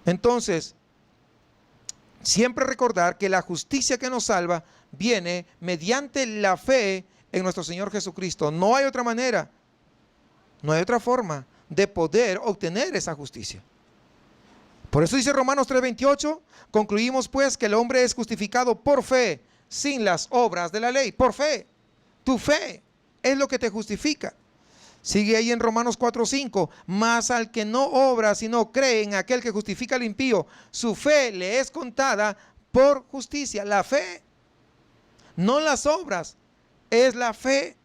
Entonces, siempre recordar que la justicia que nos salva viene mediante la fe en nuestro Señor Jesucristo. No hay otra manera, no hay otra forma de poder obtener esa justicia. Por eso dice Romanos 3:28, concluimos pues que el hombre es justificado por fe, sin las obras de la ley, por fe. Tu fe es lo que te justifica. Sigue ahí en Romanos 4:5, mas al que no obra, sino cree en aquel que justifica al impío, su fe le es contada por justicia. La fe, no las obras, es la fe.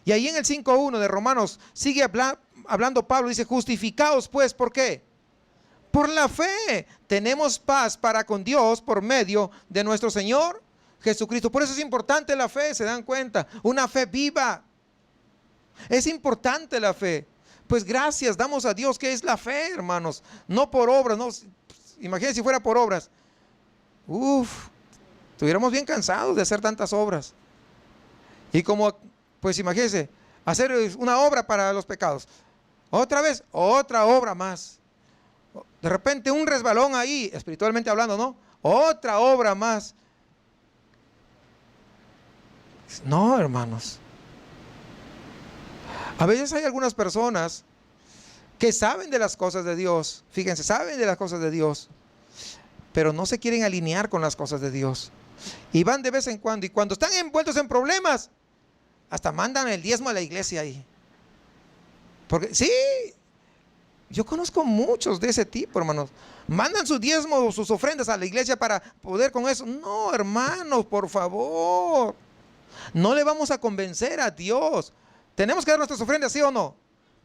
Y ahí en el 5:1 de Romanos sigue hablando Pablo, dice, justificados pues, ¿por qué? Por la fe tenemos paz para con Dios por medio de nuestro Señor Jesucristo. Por eso es importante la fe, ¿se dan cuenta? Una fe viva. Es importante la fe. Pues gracias damos a Dios que es la fe, hermanos. No por obras, no. imagínense si fuera por obras. Estuviéramos bien cansados de hacer tantas obras. Y como, pues imagínense, hacer una obra para los pecados. Otra vez, otra obra más. De repente un resbalón ahí, espiritualmente hablando, ¿no? Otra obra más. No, hermanos. A veces hay algunas personas que saben de las cosas de Dios. Fíjense, saben de las cosas de Dios, pero no se quieren alinear con las cosas de Dios. Y van de vez en cuando. Y cuando están envueltos en problemas, hasta mandan el diezmo a la iglesia ahí. Porque sí, yo conozco muchos de ese tipo, hermanos. Mandan su diezmo o sus ofrendas a la iglesia para poder con eso. No, hermanos, por favor. No le vamos a convencer a Dios. ¿Tenemos que dar nuestras ofrendas, sí o no?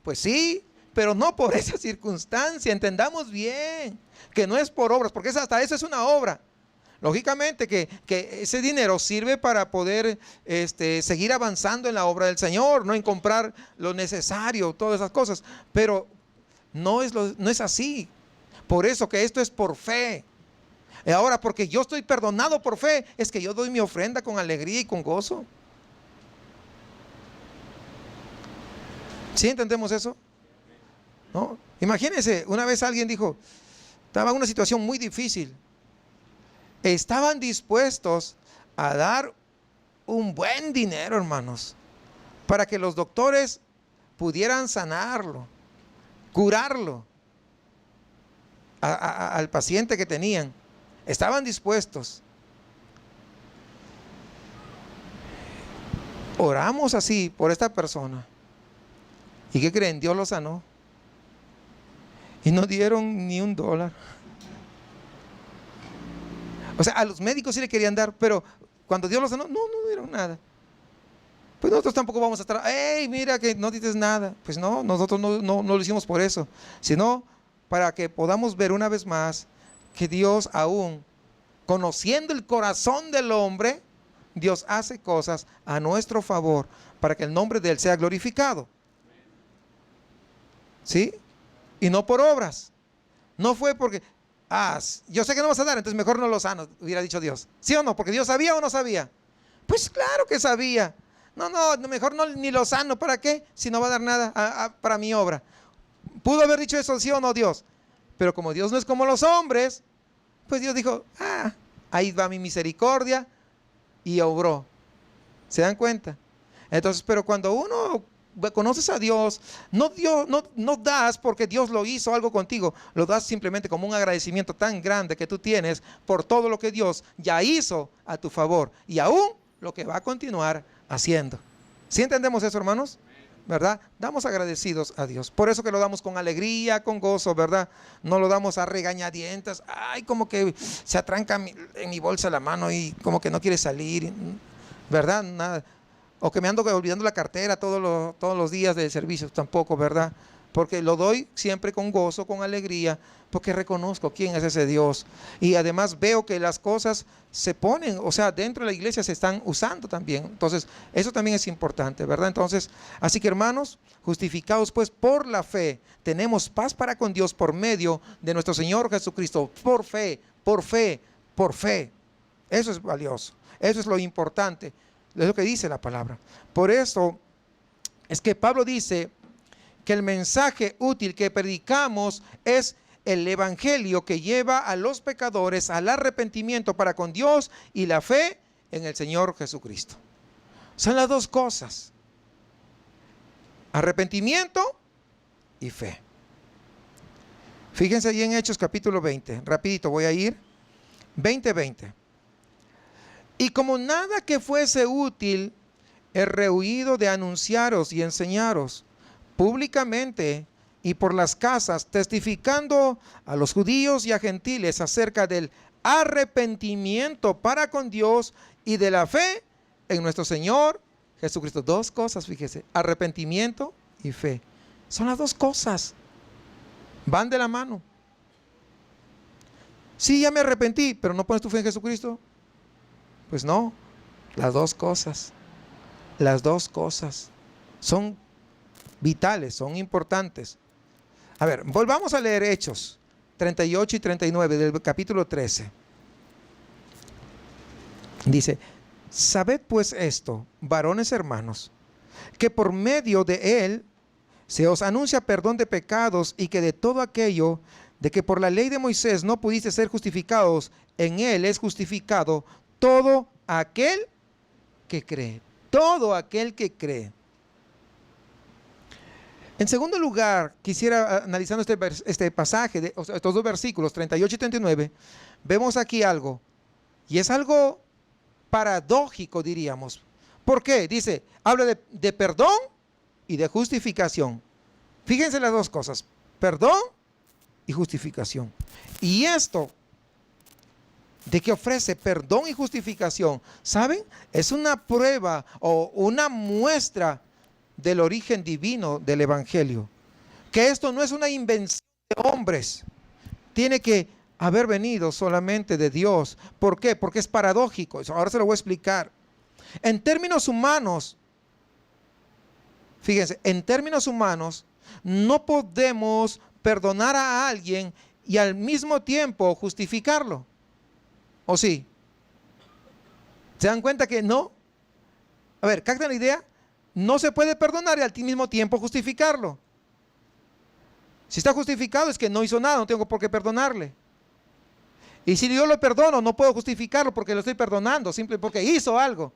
Pues sí, pero no por esa circunstancia. Entendamos bien que no es por obras, porque hasta eso es una obra. Lógicamente que ese dinero sirve para poder seguir avanzando en la obra del Señor, no en comprar lo necesario, todas esas cosas. Pero no es así. Por eso que esto es por fe. Y ahora, porque yo estoy perdonado por fe, es que yo doy mi ofrenda con alegría y con gozo. ¿Sí entendemos eso? ¿No? Imagínense, una vez alguien dijo, estaba en una situación muy difícil. Estaban dispuestos a dar un buen dinero, hermanos, para que los doctores pudieran sanarlo, curarlo al paciente que tenían. Estaban dispuestos. Oramos así por esta persona. ¿Y qué creen? Dios lo sanó. Y no dieron ni $1. O sea, a los médicos sí le querían dar, pero cuando Dios lo sanó, no dieron nada. Pues nosotros tampoco vamos a estar, hey, mira que no dices nada. Pues no, nosotros no lo hicimos por eso, sino para que podamos ver una vez más que Dios, aún conociendo el corazón del hombre, Dios hace cosas a nuestro favor para que el nombre de Él sea glorificado. ¿Sí? Y no por obras. No fue porque, yo sé que no vas a dar, entonces mejor no lo sano, hubiera dicho Dios. ¿Sí o no? Porque Dios sabía o no sabía. Pues claro que sabía. No, mejor no ni lo sano. ¿Para qué? Si no va a dar nada para mi obra. ¿Pudo haber dicho eso, sí o no, Dios? Pero como Dios no es como los hombres, pues Dios dijo, ahí va mi misericordia, y obró. ¿Se dan cuenta? Entonces, pero cuando uno conoces a Dios, no das porque Dios lo hizo algo contigo, lo das simplemente como un agradecimiento tan grande que tú tienes por todo lo que Dios ya hizo a tu favor y aún lo que va a continuar haciendo. ¿Sí entendemos eso, hermanos? ¿Verdad? Damos agradecidos a Dios. Por eso que lo damos con alegría, con gozo, ¿verdad? No lo damos a regañadientas. Como que se atranca en mi bolsa la mano y como que no quiere salir, ¿verdad? Nada. O que me ando olvidando la cartera todos los días de servicio, tampoco, ¿verdad? Porque lo doy siempre con gozo, con alegría, porque reconozco quién es ese Dios. Y además veo que las cosas se ponen, o sea, dentro de la iglesia se están usando también. Entonces, eso también es importante, ¿verdad? Entonces, así que hermanos, justificados pues por la fe, tenemos paz para con Dios por medio de nuestro Señor Jesucristo, por fe, por fe, por fe. Eso es valioso, eso es lo importante. Es lo que dice la palabra. Por eso es que Pablo dice que el mensaje útil que predicamos es el evangelio que lleva a los pecadores al arrepentimiento para con Dios y la fe en el Señor Jesucristo. Son las dos cosas: arrepentimiento y fe. Fíjense ahí en Hechos capítulo 20. Rapidito voy a ir. 20:20. Y como nada que fuese útil, he rehuido de anunciaros y enseñaros públicamente y por las casas, testificando a los judíos y a gentiles acerca del arrepentimiento para con Dios y de la fe en nuestro Señor Jesucristo. Dos cosas, fíjese: arrepentimiento y fe. Son las dos cosas. Van de la mano. Sí, ya me arrepentí, pero no pones tu fe en Jesucristo. Pues no, las dos cosas son vitales, son importantes. A ver, volvamos a leer Hechos, 38 y 39 del capítulo 13. Dice: sabed pues esto, varones hermanos, que por medio de él se os anuncia perdón de pecados, y que de todo aquello de que por la ley de Moisés no pudiste ser justificados, en él es justificado todo aquel que cree. Todo aquel que cree. En segundo lugar, quisiera, analizando este pasaje, estos dos versículos, 38 y 39, vemos aquí algo, y es algo paradójico, diríamos. ¿Por qué? Dice, habla de perdón y de justificación. Fíjense las dos cosas, perdón y justificación. Y esto de que ofrece perdón y justificación, ¿saben? Es una prueba o una muestra del origen divino del Evangelio. Que esto no es una invención de hombres. Tiene que haber venido solamente de Dios. ¿Por qué? Porque es paradójico. Ahora se lo voy a explicar. En términos humanos, fíjense, en términos humanos, no podemos perdonar a alguien y al mismo tiempo justificarlo. ¿O sí? ¿Se dan cuenta que no? A ver, ¿captan la idea? No se puede perdonar y al mismo tiempo justificarlo. Si está justificado es que no hizo nada, no tengo por qué perdonarle. Y si yo lo perdono, no puedo justificarlo porque lo estoy perdonando, simplemente porque hizo algo.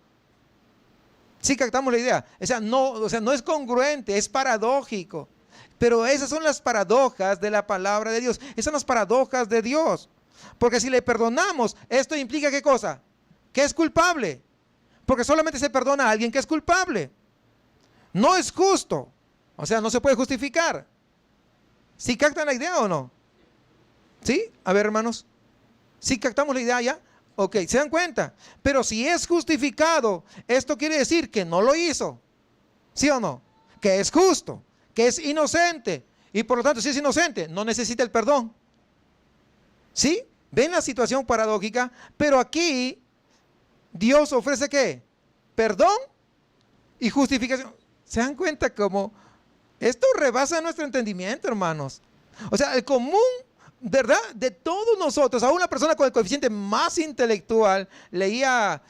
¿Sí captamos la idea? O sea, no es congruente, es paradójico. Pero esas son las paradojas de la palabra de Dios. Esas son las paradojas de Dios. Porque si le perdonamos, esto implica ¿qué cosa? Que es culpable. Porque solamente se perdona a alguien que es culpable. No es justo. O sea, no se puede justificar. ¿Sí captan la idea o no? ¿Sí? A ver, hermanos. ¿Sí captamos la idea ya? Ok, ¿se dan cuenta? Pero si es justificado, esto quiere decir que no lo hizo. ¿Sí o no? Que es justo, que es inocente. Y por lo tanto, si es inocente, no necesita el perdón. ¿Sí? ¿Ven la situación paradójica? Pero aquí, Dios ofrece ¿qué? Perdón y justificación. ¿Se dan cuenta cómo esto rebasa nuestro entendimiento, hermanos? O sea, el común, ¿verdad? De todos nosotros, a una persona con el coeficiente más intelectual, leía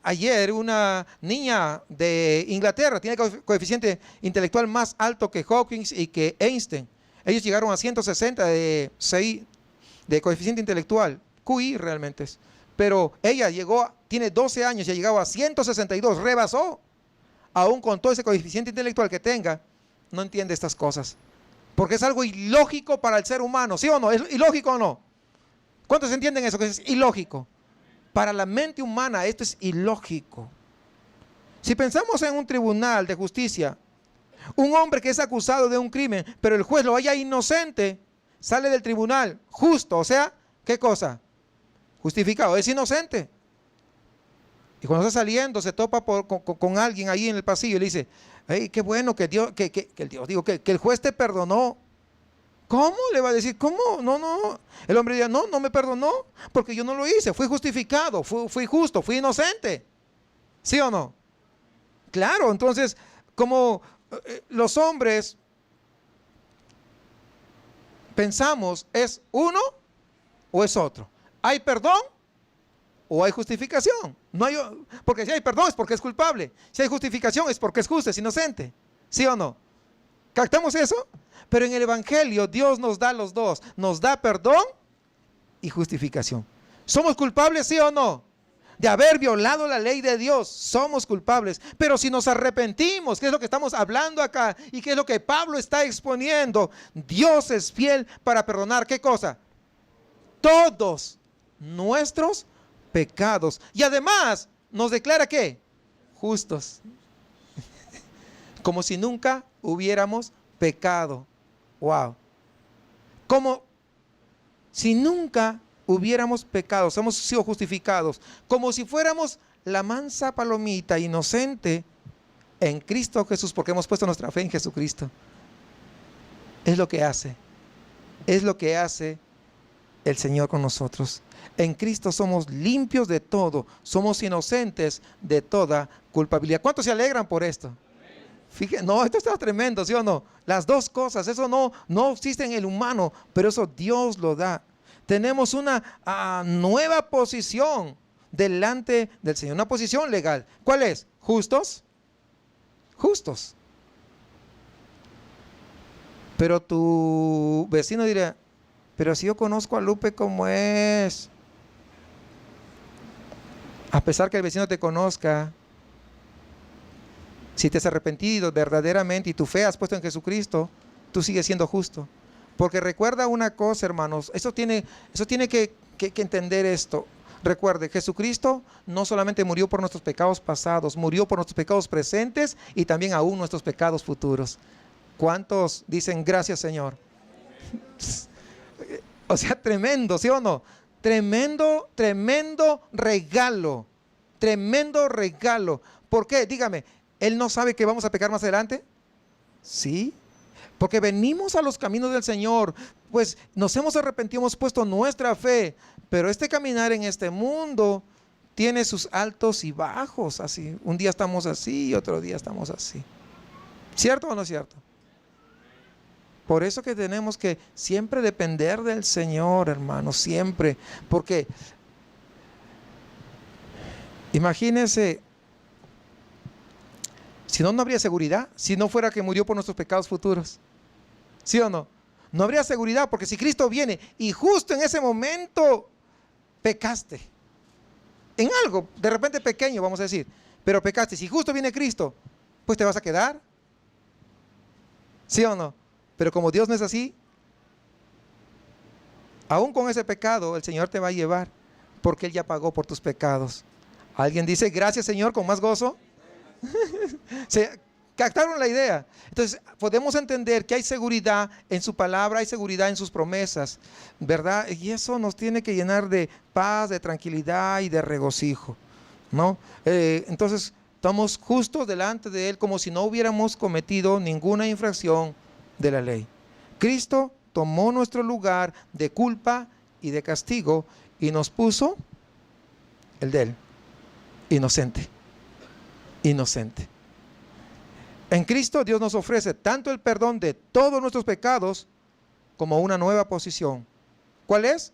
ayer una niña de Inglaterra, tiene el coeficiente intelectual más alto que Hawkins y que Einstein. Ellos llegaron a 160 de coeficiente intelectual, QI realmente es. Pero ella tiene 12 años y ha llegado a 162, rebasó. Aún con todo ese coeficiente intelectual que tenga, no entiende estas cosas. Porque es algo ilógico para el ser humano, ¿sí o no? ¿Es ilógico o no? ¿Cuántos entienden eso? Que es ilógico. Para la mente humana esto es ilógico. Si pensamos en un tribunal de justicia, un hombre que es acusado de un crimen, pero el juez lo halla inocente, sale del tribunal justo, o sea, ¿qué cosa? Justificado, es inocente. Y cuando está saliendo se topa con alguien ahí en el pasillo y le dice, hey, qué bueno que el juez te perdonó. ¿Cómo? Le va a decir, ¿cómo? No. El hombre dice, no me perdonó porque yo no lo hice, fui justificado, fui justo, fui inocente. ¿Sí o no? Claro, entonces, como los hombres pensamos, ¿es uno o es otro? ¿Hay perdón o hay justificación? No hay, porque si hay perdón es porque es culpable. Si hay justificación es porque es justo, es inocente. ¿Sí o no? ¿Captamos eso? Pero en el Evangelio Dios nos da los dos. Nos da perdón y justificación. ¿Somos culpables, sí o no? De haber violado la ley de Dios. Somos culpables. Pero si nos arrepentimos, que es lo que estamos hablando acá y que es lo que Pablo está exponiendo, Dios es fiel para perdonar, ¿qué cosa? Todos nuestros pecados. Y además nos declara ¿qué? Justos. Como si nunca hubiéramos pecado. Wow. Como si nunca hubiéramos pecado, hemos sido justificados, como si fuéramos la mansa palomita inocente en Cristo Jesús, porque hemos puesto nuestra fe en Jesucristo. Es lo que hace el Señor con nosotros. En Cristo somos limpios de todo, somos inocentes de toda culpabilidad. ¿Cuántos se alegran por esto? Fíjense, no, esto está tremendo, ¿sí o no? Las dos cosas, eso no existe en el humano, pero eso Dios lo da. Tenemos una nueva posición delante del Señor, una posición legal. ¿Cuál es? Justos. Justos. Pero tu vecino dirá, pero si yo conozco a Lupe como es. A pesar que el vecino te conozca, si te has arrepentido verdaderamente y tu fe has puesto en Jesucristo, tú sigues siendo justo. Porque recuerda una cosa, hermanos, eso tiene que entender esto. Recuerde, Jesucristo no solamente murió por nuestros pecados pasados, murió por nuestros pecados presentes y también aún nuestros pecados futuros. ¿Cuántos dicen gracias, Señor? O sea, tremendo, ¿sí o no? Tremendo, tremendo regalo. Tremendo regalo. ¿Por qué? Dígame, ¿Él no sabe que vamos a pecar más adelante? Sí. Porque venimos a los caminos del Señor, pues nos hemos arrepentido, hemos puesto nuestra fe, pero este caminar en este mundo tiene sus altos y bajos, así. Un día estamos así y otro día estamos así. ¿Cierto o no es cierto? Por eso que tenemos que siempre depender del Señor, hermanos, siempre. Porque imagínense, si no, no habría seguridad, si no fuera que murió por nuestros pecados futuros. ¿Sí o no? No habría seguridad, porque si Cristo viene y justo en ese momento pecaste, en algo, de repente pequeño, vamos a decir, pero pecaste, si justo viene Cristo, pues te vas a quedar. ¿Sí o no? Pero como Dios no es así, aún con ese pecado, el Señor te va a llevar, porque Él ya pagó por tus pecados. ¿Alguien dice gracias, Señor, con más gozo? ¿Se captaron la idea? Entonces podemos entender que hay seguridad en su palabra, hay seguridad en sus promesas, ¿verdad? Y eso nos tiene que llenar de paz, de tranquilidad y de regocijo, ¿no? Entonces estamos justos delante de Él como si no hubiéramos cometido ninguna infracción de la ley. Cristo tomó nuestro lugar de culpa y de castigo y nos puso el de Él, inocente. Inocente. En Cristo Dios nos ofrece tanto el perdón de todos nuestros pecados como una nueva posición. ¿Cuál es?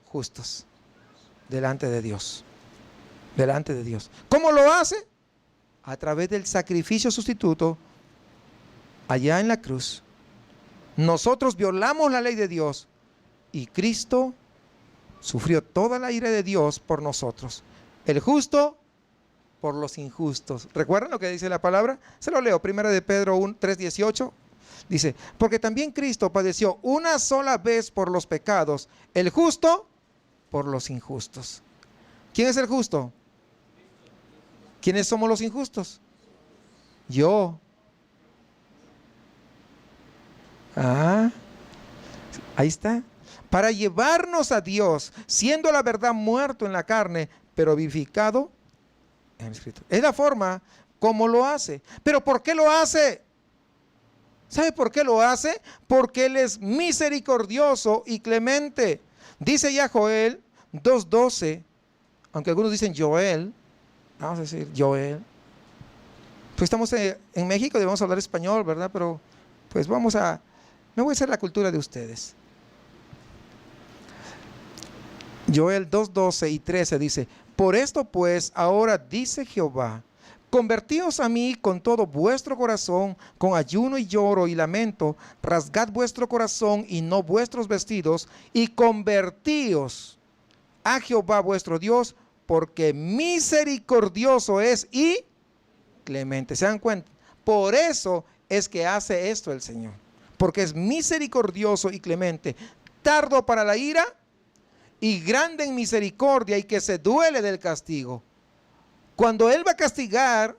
Justos delante de Dios. Delante de Dios. ¿Cómo lo hace? A través del sacrificio sustituto allá en la cruz. Nosotros violamos la ley de Dios y Cristo sufrió toda la ira de Dios por nosotros. El justo por los injustos. ¿Recuerdan lo que dice la palabra? Se lo leo, 1 de Pedro 3:18. Dice, porque también Cristo padeció una sola vez por los pecados, el justo por los injustos. ¿Quién es el justo? ¿Quiénes somos los injustos? Yo. Ahí está. Para llevarnos a Dios, siendo la verdad muerto en la carne, pero vivificado en el Espíritu. Es la forma como lo hace. ¿Pero por qué lo hace? ¿Sabe por qué lo hace? Porque Él es misericordioso y clemente. Dice ya Joel 2:12, aunque algunos dicen Joel, vamos a decir Joel. Pues estamos en México, debemos hablar español, ¿verdad? Pero pues me voy a hacer la cultura de ustedes. Joel 2:12 y 13 dice, por esto pues ahora dice Jehová, convertíos a mí con todo vuestro corazón, con ayuno y lloro y lamento, rasgad vuestro corazón y no vuestros vestidos, y convertíos a Jehová vuestro Dios, porque misericordioso es y clemente. ¿Se dan cuenta? Por eso es que hace esto el Señor, porque es misericordioso y clemente, tardo para la ira y grande en misericordia, y que se duele del castigo. Cuando Él va a castigar,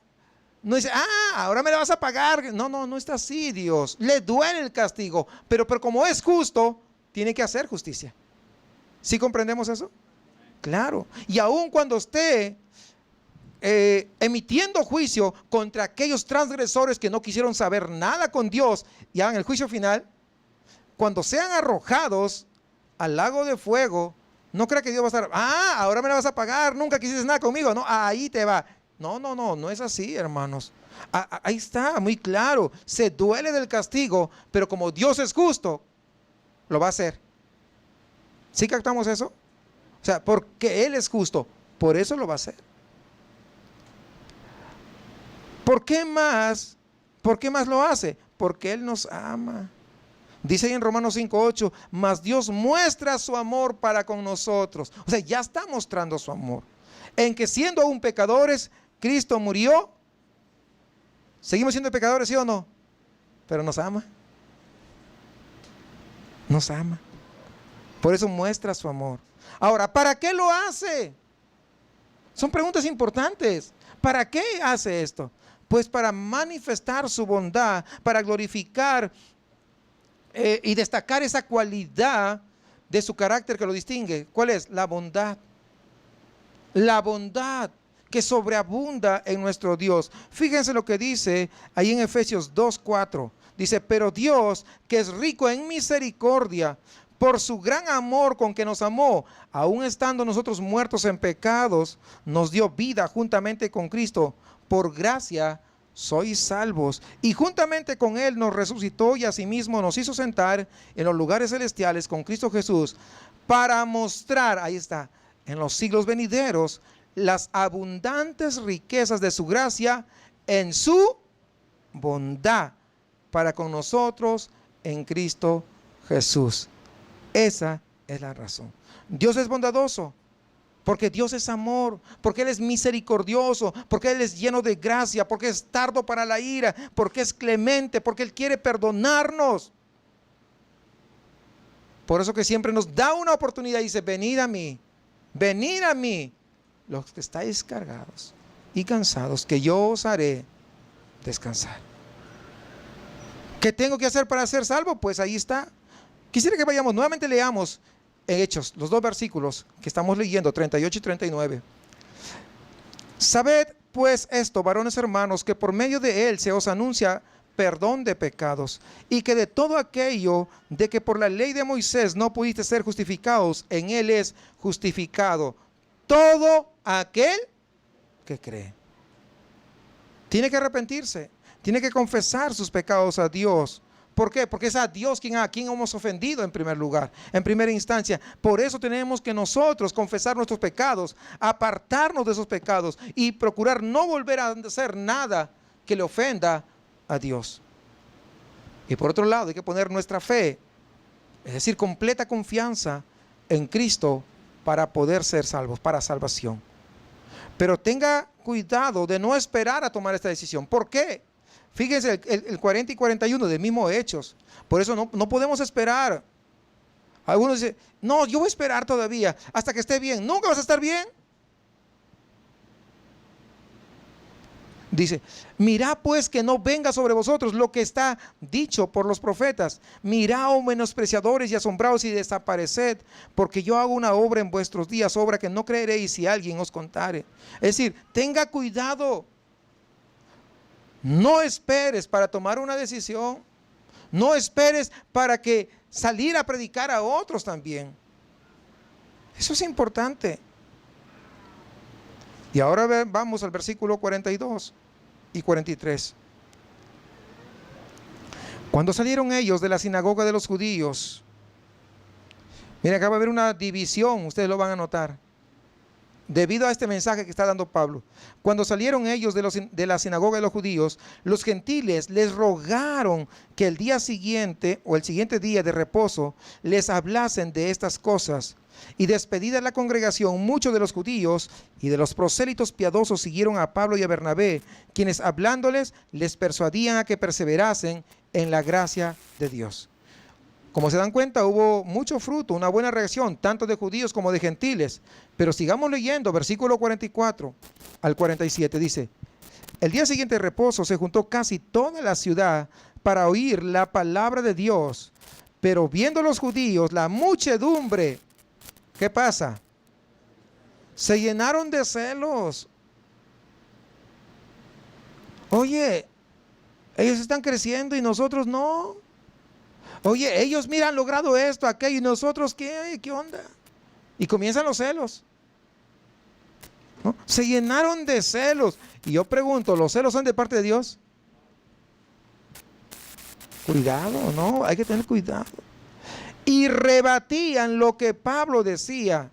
no dice, ahora me la vas a pagar. No está así, Dios. Le duele el castigo, pero como es justo, tiene que hacer justicia. ¿Sí comprendemos eso? Claro. Y aun cuando esté emitiendo juicio contra aquellos transgresores que no quisieron saber nada con Dios, ya en el juicio final, cuando sean arrojados al lago de fuego, no crea que Dios va a estar, ahora me la vas a pagar, nunca quisiste nada conmigo. No, ahí te va. No es así, hermanos. Ahí está, muy claro. Se duele del castigo, pero como Dios es justo, lo va a hacer. ¿Sí captamos eso? O sea, porque Él es justo, por eso lo va a hacer. ¿Por qué más? ¿Por qué más lo hace? Porque Él nos ama. Dice ahí en Romanos 5:8, mas Dios muestra su amor para con nosotros. O sea, ya está mostrando su amor. En que siendo aún pecadores, Cristo murió. ¿Seguimos siendo pecadores, sí o no? Pero nos ama. Nos ama. Por eso muestra su amor. Ahora, ¿para qué lo hace? Son preguntas importantes. ¿Para qué hace esto? Pues para manifestar su bondad, para glorificar y destacar esa cualidad de su carácter que lo distingue. ¿Cuál es? La bondad. La bondad que sobreabunda en nuestro Dios. Fíjense lo que dice ahí en Efesios 2:4. Dice, pero Dios, que es rico en misericordia, por su gran amor con que nos amó, aun estando nosotros muertos en pecados, nos dio vida juntamente con Cristo. Por gracia sois salvos. Y juntamente con Él nos resucitó y asimismo nos hizo sentar en los lugares celestiales con Cristo Jesús, para mostrar, ahí está, en los siglos venideros, las abundantes riquezas de su gracia en su bondad para con nosotros en Cristo Jesús. Esa es la razón. Dios es bondadoso porque Dios es amor, porque Él es misericordioso, porque Él es lleno de gracia, porque es tardo para la ira, porque es clemente, porque Él quiere perdonarnos. Por eso que siempre nos da una oportunidad y dice, venid a mí, los que estáis cargados y cansados, que yo os haré descansar. ¿Qué tengo que hacer para ser salvo? Pues ahí está. Quisiera que vayamos, nuevamente leamos Hechos, los 2 versículos que estamos leyendo, 38 y 39. Sabed pues esto, varones hermanos, que por medio de Él se os anuncia perdón de pecados, y que de todo aquello de que por la ley de Moisés no pudiste ser justificados, en Él es justificado todo aquel que cree. Tiene que arrepentirse, tiene que confesar sus pecados a Dios. ¿Por qué? Porque es a Dios a quien hemos ofendido en primer lugar, en primera instancia. Por eso tenemos que nosotros confesar nuestros pecados, apartarnos de esos pecados y procurar no volver a hacer nada que le ofenda a Dios. Y por otro lado, hay que poner nuestra fe, es decir, completa confianza en Cristo para poder ser salvos, para salvación. Pero tenga cuidado de no esperar a tomar esta decisión. ¿Por qué? Fíjense el 40 y 41 de mismo Hechos. Por eso no podemos esperar. Algunos dicen, no, yo voy a esperar todavía hasta que esté bien. Nunca vas a estar bien. Dice, mirad pues que no venga sobre vosotros lo que está dicho por los profetas. Mirad, oh menospreciadores y asombrados, y desapareced, porque yo hago una obra en vuestros días, obra que no creeréis si alguien os contare. Es decir, tenga cuidado. No esperes para tomar una decisión. No esperes para que salir a predicar a otros también. Eso es importante. Y ahora vamos al versículo 42 y 43. Cuando salieron ellos de la sinagoga de los judíos, miren, acá va a haber una división, ustedes lo van a notar, debido a este mensaje que está dando Pablo. Cuando salieron ellos de la sinagoga de los judíos, los gentiles les rogaron que el día siguiente o el siguiente día de reposo les hablasen de estas cosas. Y despedida la congregación, muchos de los judíos y de los prosélitos piadosos siguieron a Pablo y a Bernabé, quienes hablándoles les persuadían a que perseverasen en la gracia de Dios. Como se dan cuenta, hubo mucho fruto, una buena reacción, tanto de judíos como de gentiles. Pero sigamos leyendo, versículo 44 al 47, dice, el día siguiente de reposo se juntó casi toda la ciudad para oír la palabra de Dios. Pero viendo los judíos la muchedumbre, ¿qué pasa? Se llenaron de celos. Oye, ellos están creciendo y nosotros no. Oye, ellos mira, han logrado esto, aquello, y nosotros, ¿qué onda? Y comienzan los celos. ¿no? Se llenaron de celos. Y yo pregunto, ¿los celos son de parte de Dios? Cuidado, no, hay que tener cuidado. Y rebatían lo que Pablo decía.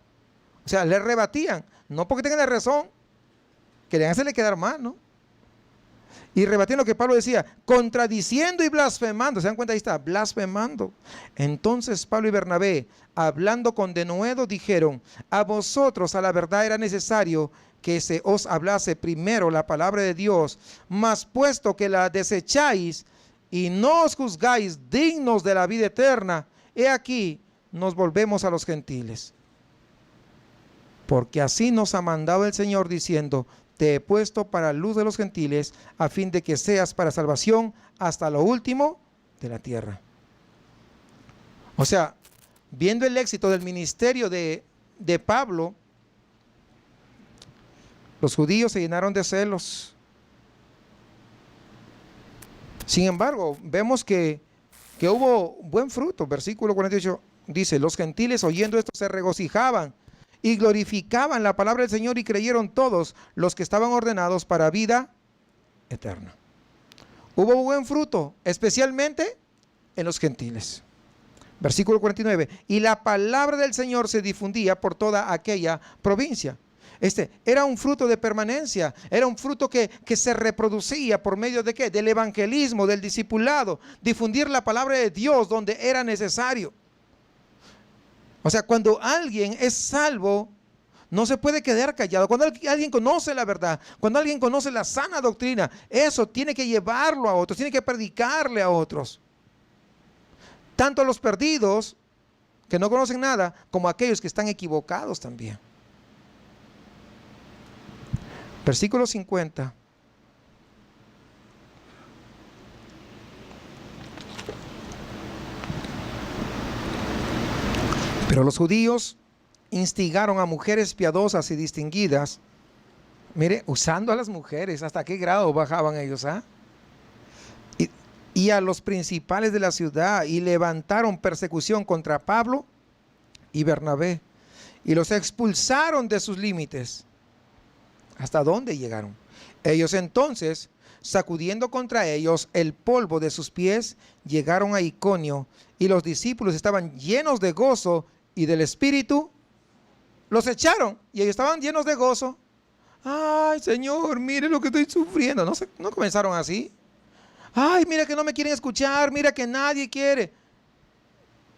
O sea, le rebatían, no porque tengan la razón, querían hacerle quedar mal, ¿no? Y rebatían lo que Pablo decía, contradiciendo y blasfemando. ¿Se dan cuenta? Ahí está, blasfemando. Entonces Pablo y Bernabé, hablando con denuedo, dijeron: a vosotros a la verdad era necesario que se os hablase primero la palabra de Dios, mas puesto que la desecháis y no os juzgáis dignos de la vida eterna, he aquí nos volvemos a los gentiles. Porque así nos ha mandado el Señor diciendo: te he puesto para luz de los gentiles, a fin de que seas para salvación hasta lo último de la tierra. O sea, viendo el éxito del ministerio de Pablo, los judíos se llenaron de celos. Sin embargo, vemos que hubo buen fruto. Versículo 48 dice: los gentiles oyendo esto se regocijaban y glorificaban la palabra del Señor, y creyeron todos los que estaban ordenados para vida eterna. Hubo buen fruto, especialmente en los gentiles. Versículo 49, y la palabra del Señor se difundía por toda aquella provincia. Era un fruto de permanencia, era un fruto que se reproducía por medio de ¿qué? Del evangelismo, del discipulado, difundir la palabra de Dios donde era necesario. O sea, cuando alguien es salvo, no se puede quedar callado. Cuando alguien conoce la verdad, cuando alguien conoce la sana doctrina, eso tiene que llevarlo a otros, tiene que predicarle a otros. Tanto los perdidos, que no conocen nada, como aquellos que están equivocados también. Versículo 50. Pero los judíos instigaron a mujeres piadosas y distinguidas, mire, usando a las mujeres, ¿hasta qué grado bajaban ellos? Y a los principales de la ciudad, y levantaron persecución contra Pablo y Bernabé, y los expulsaron de sus límites. ¿Hasta dónde llegaron? Ellos entonces, sacudiendo contra ellos el polvo de sus pies, llegaron a Iconio, y los discípulos estaban llenos de gozo y del Espíritu. Los echaron y ellos estaban llenos de gozo. Ay, Señor, mire lo que estoy sufriendo. No comenzaron así. Ay, mira que no me quieren escuchar, mira que nadie quiere.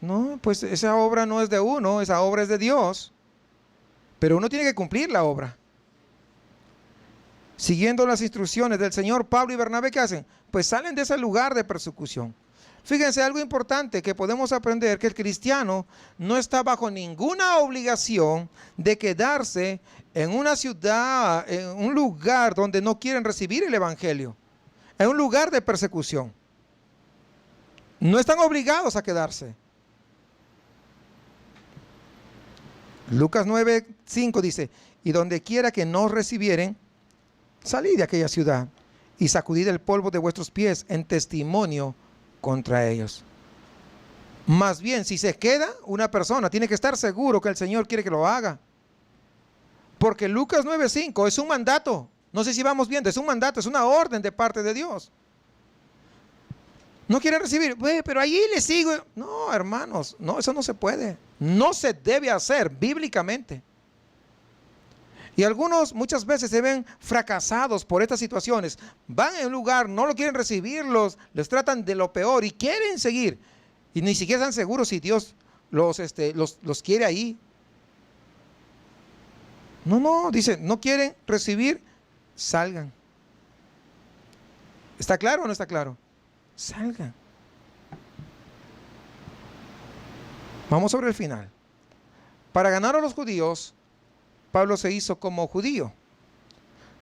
No, pues esa obra no es de uno, esa obra es de Dios. Pero uno tiene que cumplir la obra. Siguiendo las instrucciones del Señor, Pablo y Bernabé, ¿qué hacen? Pues salen de ese lugar de persecución. Fíjense, algo importante que podemos aprender, que el cristiano no está bajo ninguna obligación de quedarse en una ciudad, en un lugar donde no quieren recibir el evangelio, en un lugar de persecución. No están obligados a quedarse. Lucas 9:5 dice: y donde quiera que nos recibieren, salid de aquella ciudad y sacudid el polvo de vuestros pies en testimonio contra ellos. Más bien, si se queda una persona, tiene que estar seguro que el Señor quiere que lo haga. Porque Lucas 9:5 es un mandato. No sé si vamos viendo, es un mandato, es una orden de parte de Dios. No quiere recibir, pero allí le sigo. No, hermanos, no, eso no se puede. No se debe hacer bíblicamente. Y algunos muchas veces se ven fracasados por estas situaciones. Van en un lugar, no lo quieren recibirlos, les tratan de lo peor y quieren seguir. Y ni siquiera están seguros si Dios los quiere ahí. No, dice, no quieren recibir, salgan. ¿Está claro o no está claro? Salgan. Vamos sobre el final. Para ganar a los judíos, Pablo se hizo como judío.